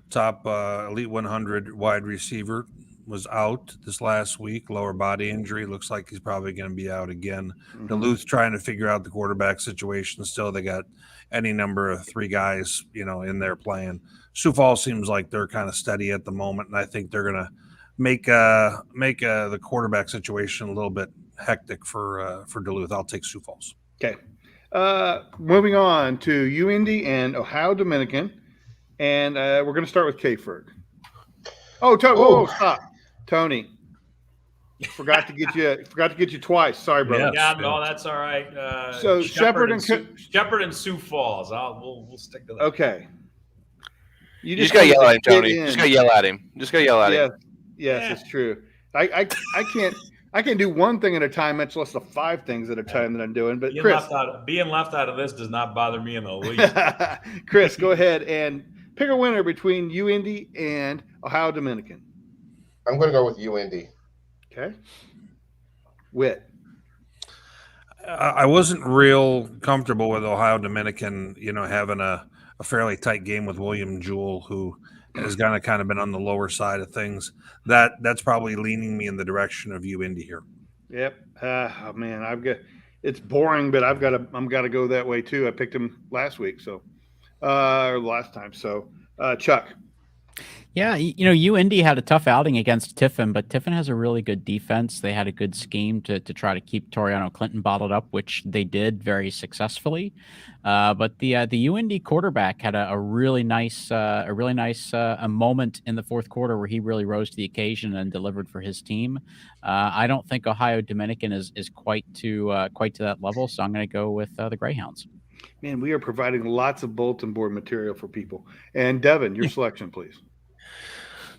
top Elite 100 wide receiver, was out this last week. Lower body injury. Looks like he's probably going to be out again.
Mm-hmm.
Duluth trying to figure out the quarterback situation. Still, they got any number of 3 guys, in there playing. Sioux Falls seems like they're kind of steady at the moment, and I think they're going to make the quarterback situation a little bit hectic for Duluth. I'll take Sioux Falls.
Okay. Moving on to UIndy and Ohio Dominican, and we're going to start with K-Ferg. Oh, whoa, stop, Tony. Forgot to get you twice. Sorry, brother.
Yeah, no, that's all right.
So Shepherd and
Sioux Falls. We'll stick to that.
Okay.
You just gotta yell at him, Tony. Just gotta yell at him.
Yes, it's true. I can't do one thing at a time, much less the 5 things at a time that I'm doing. But
being left out of this does not bother me in the least.
Chris, go ahead and pick a winner between UIndy and Ohio Dominican.
I'm going to go with UIndy.
Okay. Whit.
I wasn't real comfortable with Ohio Dominican, having a fairly tight game with William Jewell, who has kind of been on the lower side of things. That's probably leaning me in the direction of UIndy here.
Yep. Oh man, it's boring, but I'm got to go that way too. I picked him last week, or last time. So, Chuck.
Yeah, UIndy had a tough outing against Tiffin, but Tiffin has a really good defense. They had a good scheme to try to keep Toriano Clinton bottled up, which they did very successfully. But the UIndy quarterback had a really nice moment in the fourth quarter where he really rose to the occasion and delivered for his team. I don't think Ohio Dominican is quite to that level, so I'm going to go with the Greyhounds.
Man, we are providing lots of bulletin board material for people. And Devin, your selection, please.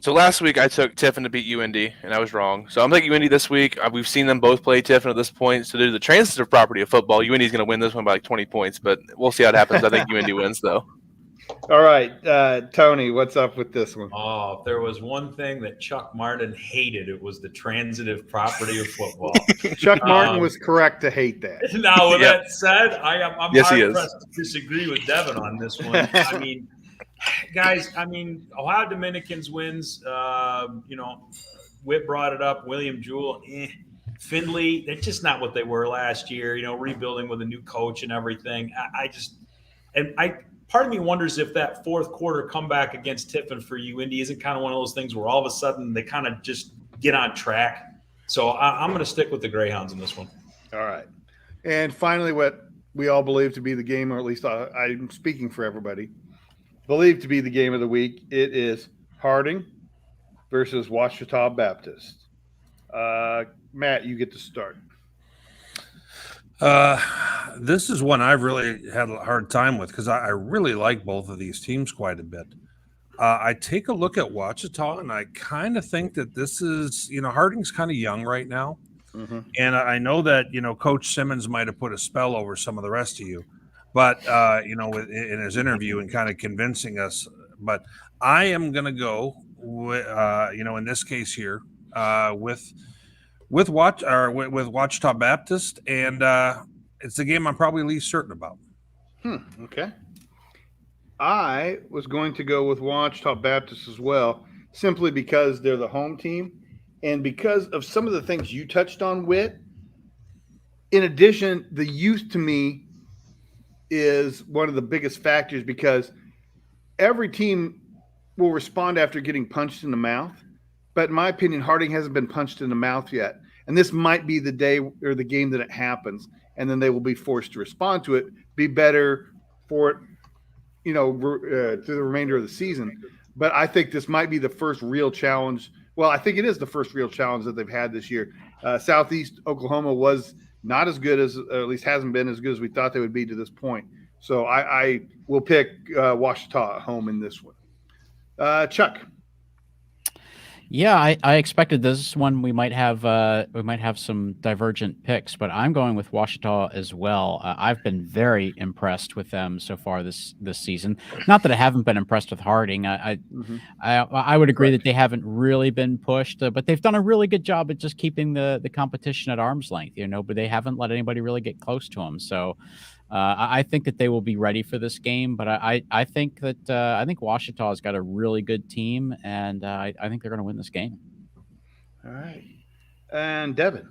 So last week I took Tiffin to beat UIndy, and I was wrong. So I'm taking UIndy this week. We've seen them both play Tiffin at this point. So due to the transitive property of football, UIndy is going to win this one by like 20 points. But we'll see how it happens. I think UIndy wins, though.
All right, Tony, what's up with this one?
Oh, if there was one thing that Chuck Martin hated, it was the transitive property of football.
Chuck Martin was correct to hate that.
Now, with that said, I'm
yes,
hard pressed to disagree with Devin on this one. I mean, guys, Ohio Dominicans wins. Whit brought it up. William Jewell, Findlay, they're just not what they were last year. Rebuilding with a new coach and everything. Part of me wonders if that fourth quarter comeback against Tiffin for UIndy isn't kind of one of those things where all of a sudden they kind of just get on track. So I'm going to stick with the Greyhounds in this one.
All right. And finally, what we all believe to be the game, or at least I'm speaking for everybody, believe to be the game of the week. It is Harding versus Ouachita Baptist. Matt, you get to start.
This is one I've really had a hard time with because I really like both of these teams quite a bit. I take a look at Ouachita, and I kind of think that this is, Harding's kind of young right now.
Mm-hmm.
And I know that, Coach Simmons might have put a spell over some of the rest of you. But, in his interview and kind of convincing us. But I am going to go, in this case here, with Ouachita Baptist, and it's the game I'm probably least certain about.
Okay. I was going to go with Ouachita Baptist as well, simply because they're the home team, and because of some of the things you touched on, Whit. In addition, the youth to me is one of the biggest factors because every team will respond after getting punched in the mouth. But in my opinion, Harding hasn't been punched in the mouth yet. And this might be the day or the game that it happens. And then they will be forced to respond to it, be better for it, through the remainder of the season. But I think this might be the first real challenge. Well, I think it is the first real challenge that they've had this year. Southeast Oklahoma was not as good as, or at least hasn't been as good as we thought they would be to this point. So I will pick Washita at home in this one. Chuck.
Yeah, I expected this one we might have some divergent picks, but I'm going with Washita as well. I've been very impressed with them so far this season. Not that I haven't been impressed with Harding. I would agree that they haven't really been pushed, but they've done a really good job at just keeping the competition at arm's length. But they haven't let anybody really get close to them. So I think that they will be ready for this game, but I think Washita's got a really good team, and I think they're going to win this game.
All right. And Devin.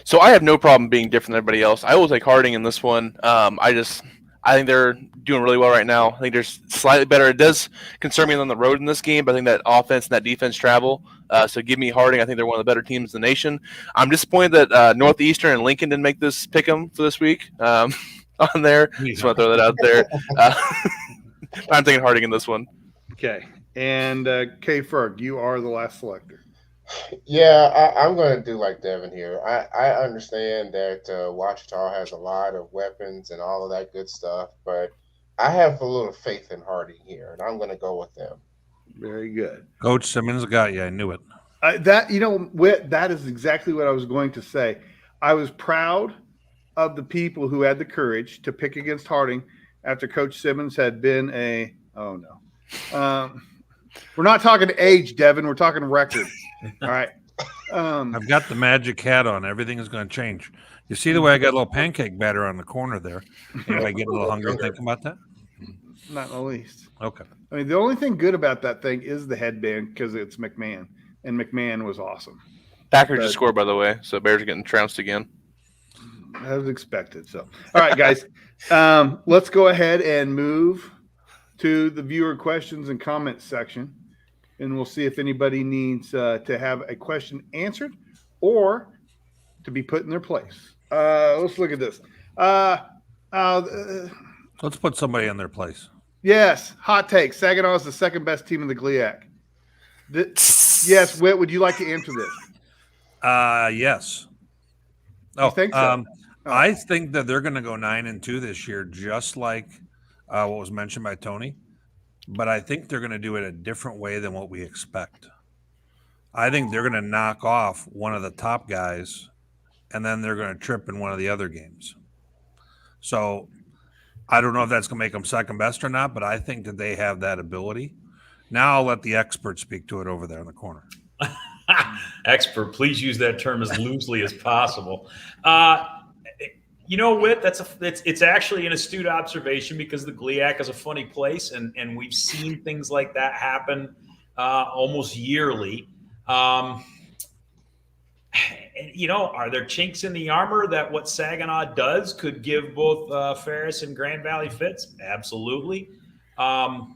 So I have no problem being different than everybody else. I will take Harding in this one. I think they're doing really well right now. I think they're slightly better. It does concern me on the road in this game, but I think that offense and that defense travel. So give me Harding. I think they're one of the better teams in the nation. I'm disappointed that Northeastern and Lincoln didn't make this pick 'em for this week. On there. Just want to throw that out there. I'm taking Harding in this one.
Okay. And K. Ferg, you are the last selector.
Yeah, I'm going to do like Devin here. I understand that Washita has a lot of weapons and all of that good stuff, but I have a little faith in Harding here, and I'm going to go with them.
Very good.
Coach Simmons got you. I knew it.
That is exactly what I was going to say. I was proud of the people who had the courage to pick against Harding after Coach Simmons had been we're not talking age, Devin. We're talking record. All right.
I've got the magic hat on. Everything is going to change. You see the way I got a little pancake batter on the corner there? Anybody get a little hungry thinking about that?
Not in the least.
Okay.
I mean, the only thing good about that thing is the headband because it's McMahon, and McMahon was awesome.
Packers just scored, by the way, so Bears are getting trounced again.
As expected. So, all right, guys, let's go ahead and move to the viewer questions and comments section, and we'll see if anybody needs to have a question answered or to be put in their place. Let's look at this.
Let's put somebody in their place.
Yes, hot take. Saginaw is the second best team in the GLIAC. Yes, Whit, would you like to answer this?
Yes.
You think so?
I think that they're going to go 9-2 this year, just like what was mentioned by Tony. But I think they're going to do it a different way than what we expect. I think they're going to knock off one of the top guys, and then they're going to trip in one of the other games. So I don't know if that's going to make them second best or not, but I think that they have that ability. Now I'll let the experts speak to it over there in the corner.
Expert, please use that term as loosely as possible. Whit, it's actually an astute observation because the GLIAC is a funny place, and we've seen things like that happen almost yearly. Are there chinks in the armor that what Saginaw does could give both Ferris and Grand Valley fits? Absolutely. I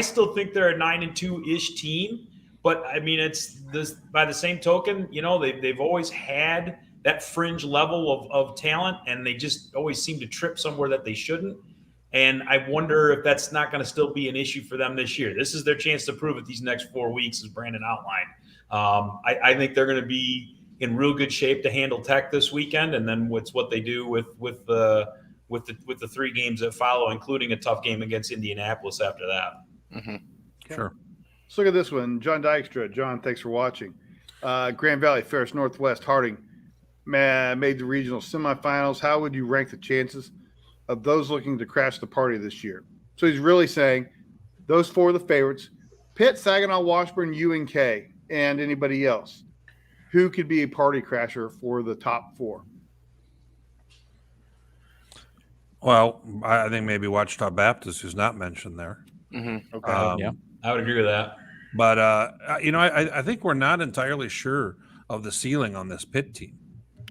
still think they're a 9-2-ish team. But I mean, it's this by the same token, they've always had that fringe level of talent, and they just always seem to trip somewhere that they shouldn't. And I wonder if that's not going to still be an issue for them this year. This is their chance to prove it these next 4 weeks, as Brandon outlined. I think they're going to be in real good shape to handle Tech this weekend, and then what's what they do with the 3 games that follow, including a tough game against Indianapolis after that.
Mm-hmm.
Okay.
Sure.
Let's look at this one. John Dykstra. John, thanks for watching. Grand Valley, Ferris, Northwest, Harding made the regional semifinals. How would you rank the chances of those looking to crash the party this year? So he's really saying those 4 are the favorites. Pitt, Saginaw, Washburn, UNK, and anybody else. Who could be a party crasher for the top 4?
Well, I think maybe Wichita Baptist, who's not mentioned there.
Mm-hmm.
Okay.
Yeah.
I would agree with that.
But, I think we're not entirely sure of the ceiling on this Pitt team.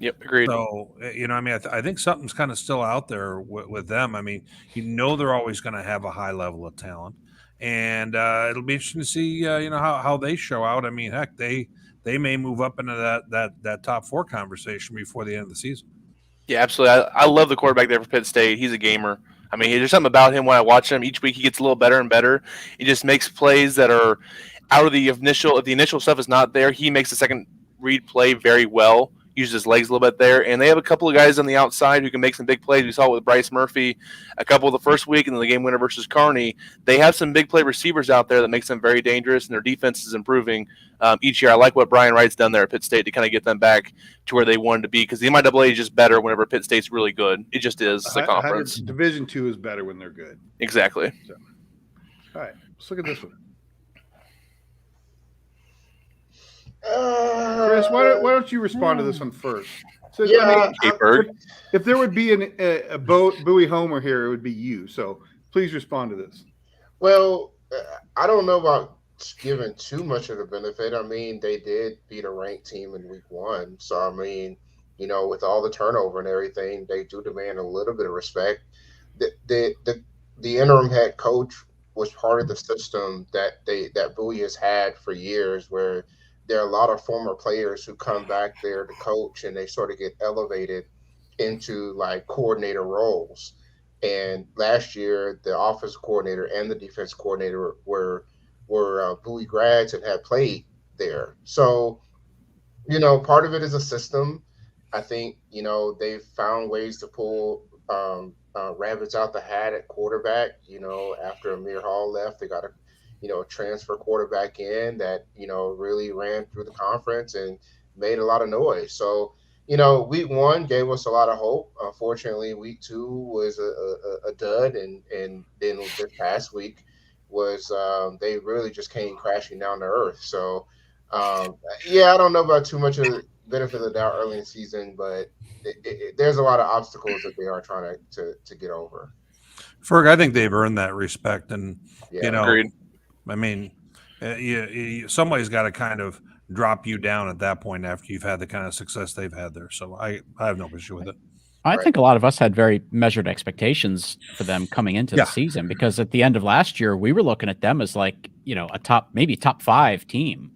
Yep, agreed.
So, I think something's kind of still out there with them. I mean, they're always going to have a high level of talent. And it'll be interesting to see, how they show out. I mean, heck, they may move up into that top 4 conversation before the end of the season.
Yeah, absolutely. I love the quarterback there for Pitt State. He's a gamer. I mean, there's something about him when I watch him. Each week he gets a little better and better. He just makes plays that are out of the initial. If the initial stuff is not there, he makes the second read play very well. use his legs a little bit there. And they have a couple of guys on the outside who can make some big plays. We saw it with Bryce Murphy a couple of the first week, and then the game winner versus Kearney. They have some big play receivers out there that makes them very dangerous, and their defense is improving each year. I like what Brian Wright's done there at Pitt State to kind of get them back to where they wanted to be, because the MIAA is just better whenever Pitt State's really good. It just is the conference.
Division II is better when they're good.
Exactly.
So, all right, let's look at this one. Chris, why don't you respond to this one first? So,
Yeah,
if there would be a Bowie homer here, it would be you. So please respond to this.
Well, I don't know about giving too much of the benefit. I mean, they did beat a ranked team in week 1. So, I mean, you know, with all the turnover and everything, they do demand a little bit of respect. The interim head coach was part of the system that Bowie has had for years, where there are a lot of former players who come back there to coach, and they sort of get elevated into like coordinator roles. And last year, the offensive coordinator and the defense coordinator were Bowie grads and had played there. So, you know, part of it is a system. I think, you know, they've found ways to pull rabbits out the hat at quarterback. You know, after Amir Hall left, they got a transfer quarterback in that, you know, really ran through the conference and made a lot of noise. So, you know, week 1 gave us a lot of hope. Unfortunately, week 2 was a dud. And then this past week was they really just came crashing down to earth. So, yeah, I don't know about too much of the benefit of the doubt early in the season, but there's a lot of obstacles that they are trying to get over.
Ferg, I think they've earned that respect. And,
Yeah.
you know,
Agreed.
I mean, somebody's got to kind of drop you down at that point after you've had the kind of success they've had there. So I have no issue with it.
I think a lot of us had very measured expectations for them coming into the season, because at the end of last year, we were looking at them as like, you know, maybe top 5 team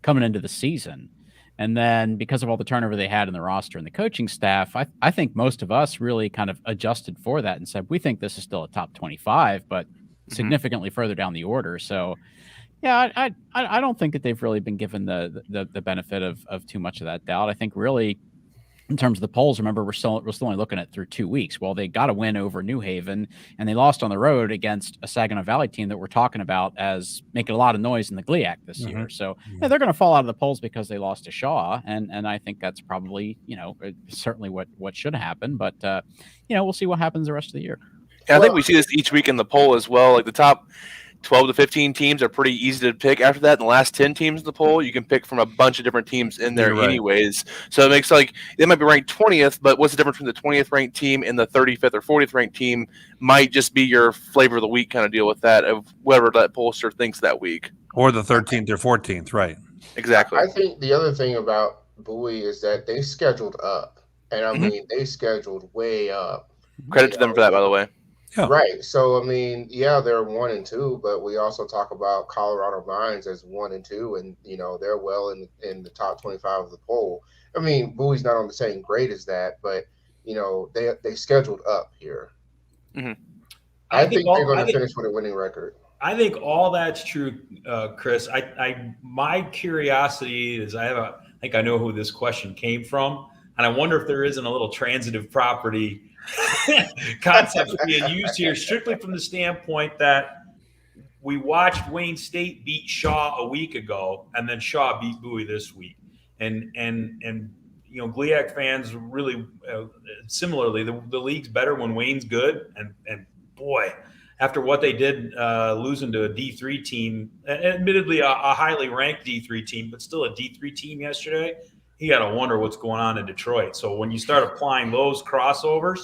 coming into the season. And then because of all the turnover they had in the roster and the coaching staff, I think most of us really kind of adjusted for that and said, we think this is still a top 25, but significantly further down the order. So, yeah, I don't think that they've really been given the benefit of too much of that doubt. I think really, in terms of the polls, remember, we're still only looking at through 2 weeks. Well, they got a win over New Haven, and they lost on the road against a Saginaw Valley team that we're talking about as making a lot of noise in the GLIAC this year. So yeah, they're going to fall out of the polls because they lost to Shaw, and I think that's probably, you know, certainly what should happen. But you know, we'll see what happens the rest of the year.
Yeah, I think we see this each week in the poll as well. Like the top 12 to 15 teams are pretty easy to pick. After that, in the last 10 teams in the poll, you can pick from a bunch of different teams in there anyways. So it makes like they might be ranked 20th, but what's the difference between the 20th ranked team and the 35th or 40th ranked team might just be your flavor of the week kind of deal with that, of whatever that pollster thinks that week.
Or the 13th or 14th, right.
Exactly. I think the other thing about Bowie is that they scheduled up. And I mean, they scheduled way up.
Credit to them for that, by the way.
Yeah.
Right. So, I mean, yeah, they're 1 and 2, but we also talk about Colorado Mines as 1 and 2, and, you know, they're well in the top 25 of the poll. I mean, Bowie's not on the same grade as that, but, you know, they scheduled up here. I think they're going to finish with a winning record.
I think all that's true, Chris. My curiosity is I think I know who this question came from, and I wonder if there isn't a little transitive property concept being used here, strictly from the standpoint that we watched Wayne State beat Shaw a week ago, and then Shaw beat Bowie this week, and you know, GLIAC fans really similarly, the league's better when Wayne's good, and boy, after what they did losing to a D3 team, admittedly a highly ranked D3 team, but still a D3 team yesterday, you got to wonder what's going on in Detroit. So when you start applying those crossovers,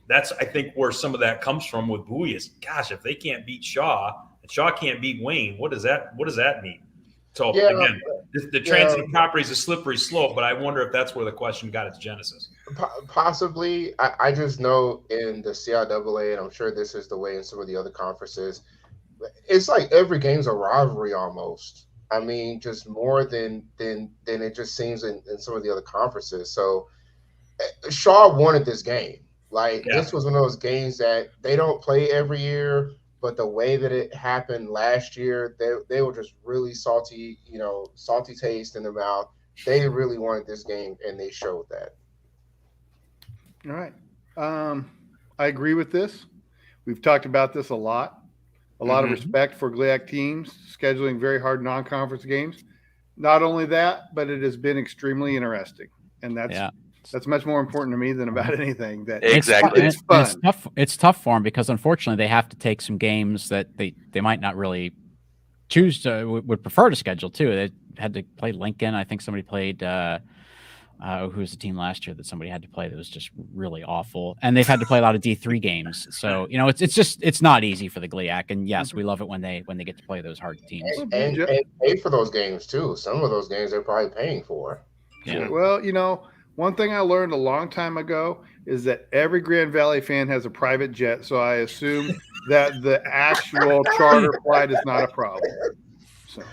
that's, I think, where some of that comes from with Bowie is, gosh, if they can't beat Shaw and Shaw can't beat Wayne, what does that mean? So again, the transitive property is a slippery slope, but I wonder if that's where the question got its genesis.
Possibly. I just know in the CIAA, and I'm sure this is the way in some of the other conferences, it's like every game's a rivalry almost. I mean, just more than it just seems in some of the other conferences. So Shaw wanted this game. This was one of those games that they don't play every year, but the way that it happened last year, they were just really salty taste in their mouth. They really wanted this game, and they showed that.
All right. I agree with this. We've talked about this a lot. A lot of respect for GLIAC teams scheduling very hard non-conference games. Not only that, but it has been extremely interesting, and that's much more important to me than about anything. That
Exactly.
it's fun.
It's tough for them because unfortunately they have to take some games that they might not really choose to would prefer to schedule too. They had to play Lincoln. I think somebody played who was the team last year that somebody had to play that was just really awful. And they've had to play a lot of D3 games. So, it's not easy for the GLIAC. And yes, we love it when they get to play those hard teams.
And pay for those games too. Some of those games they're probably paying for.
Yeah.
Well, one thing I learned a long time ago is that every Grand Valley fan has a private jet. So I assume that the actual charter flight is not a problem. So,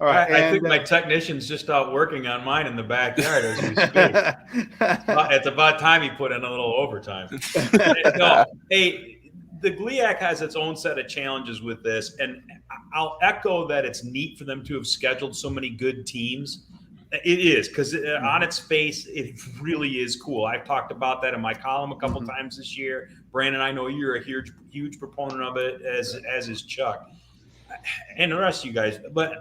all right.
I think my technician's just out working on mine in the backyard as we speak. It's about time he put in a little overtime. No, hey, the GLIAC has its own set of challenges with this, and I'll echo that it's neat for them to have scheduled so many good teams. It is, because on its face, it really is cool. I've talked about that in my column a couple times this year. Brandon, I know you're a huge proponent of it, as is Chuck, and the rest of you guys. But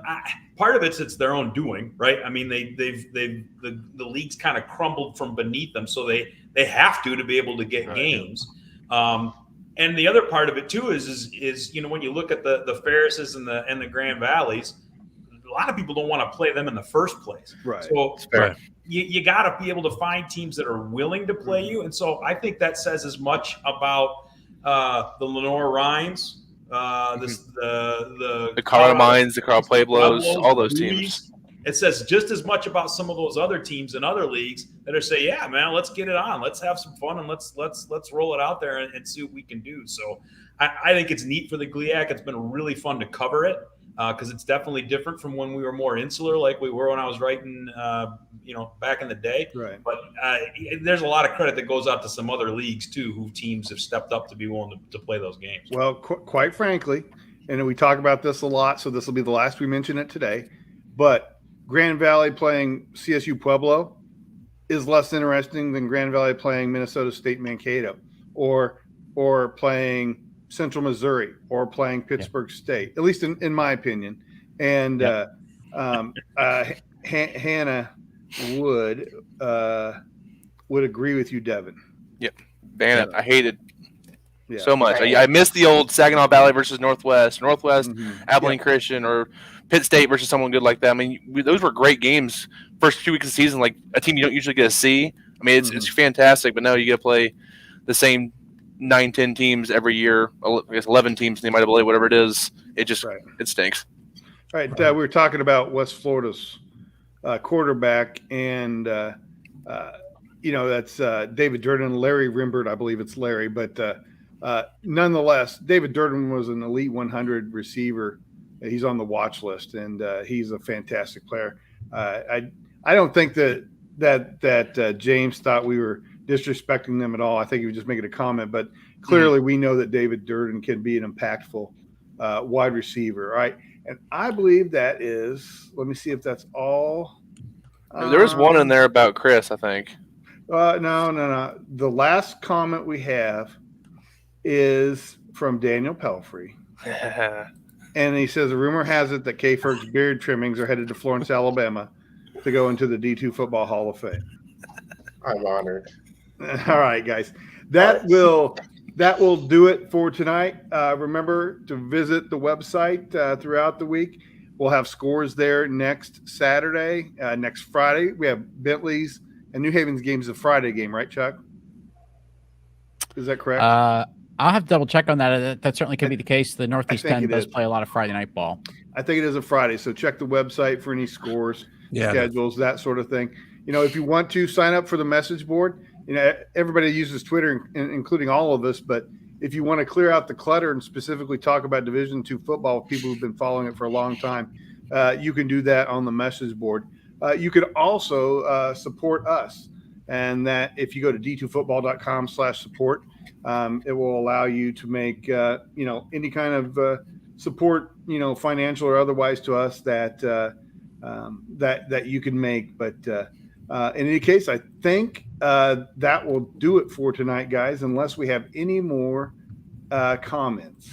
part of it's their own doing, right? I mean, the league's kind of crumbled from beneath them, so they have to be able to get games. And the other part of it too is when you look at the Ferrises and the Grand Valleys, a lot of people don't want to play them in the first place.
Right.
So you got to be able to find teams that are willing to play you. And so I think that says as much about the Lenore Rhines,
the Colorado Mines, the Colorado Pueblos, all those teams.
It says just as much about some of those other teams in other leagues that are saying, yeah, man, let's get it on. Let's have some fun and let's roll it out there and see what we can do. So I think it's neat for the GLIAC. It's been really fun to cover it. Because it's definitely different from when we were more insular, like we were when I was writing, back in the day. Right. But there's a lot of credit that goes out to some other leagues too, who teams have stepped up to be willing to play those games.
Well, quite frankly, and we talk about this a lot, so this will be the last we mention it today. But Grand Valley playing CSU Pueblo is less interesting than Grand Valley playing Minnesota State Mankato, or playing Central Missouri, or playing Pittsburgh State, at least in my opinion. And Hannah would agree with you, Devin.
Yep. Man, I hated so much. I missed the old Saginaw Valley versus Northwest, Abilene Christian, or Pitt State versus someone good like that. I mean, those were great games. First 2 weeks of the season, like a team you don't usually get to see. I mean, it's fantastic, but now you get to play the same 9-10 teams every year. I guess 11 teams in the MIAA, whatever it is. It just it stinks.
All right, we were talking about West Florida's quarterback, and that's David Durden, Larry Rimbert, I believe it's Larry, but nonetheless, David Durden was an Elite 100 receiver. He's on the watch list, and he's a fantastic player. I don't think that James thought we were disrespecting them at all. I think he was just making a comment, but clearly we know that David Durden can be an impactful wide receiver, right? And I believe that is, let me see if that's all.
There was one in there about Chris, I think.
No. The last comment we have is from Daniel Pelfrey. And he says, a rumor has it that K. Ferg's beard trimmings are headed to Florence, Alabama to go into the D2 Football Hall of Fame.
I'm honored.
All right, guys. That will do it for tonight. Remember to visit the website throughout the week. We'll have scores there next Saturday. Next Friday, we have Bentley's and New Haven's games, a Friday game, right, Chuck? Is that correct?
I'll have to double check on that. That certainly could be the case. The Northeast 10 does play a lot of Friday night ball.
I think it is a Friday, so check the website for any scores, schedules, that sort of thing. If you want to sign up for the message board, everybody uses Twitter, including all of us, but if you want to clear out the clutter and specifically talk about Division II football with people who've been following it for a long time, you can do that on the message board. You could also support us, and that if you go to d2football.com/support, it will allow you to make any kind of support, financial or otherwise, to us that that you can make. But in any case, I think that will do it for tonight, guys, unless we have any more comments.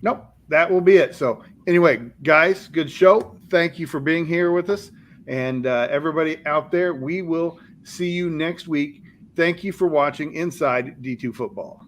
Nope, that will be it. So anyway, guys, good show. Thank you for being here with us. And everybody out there, we will see you next week. Thank you for watching Inside D2 Football.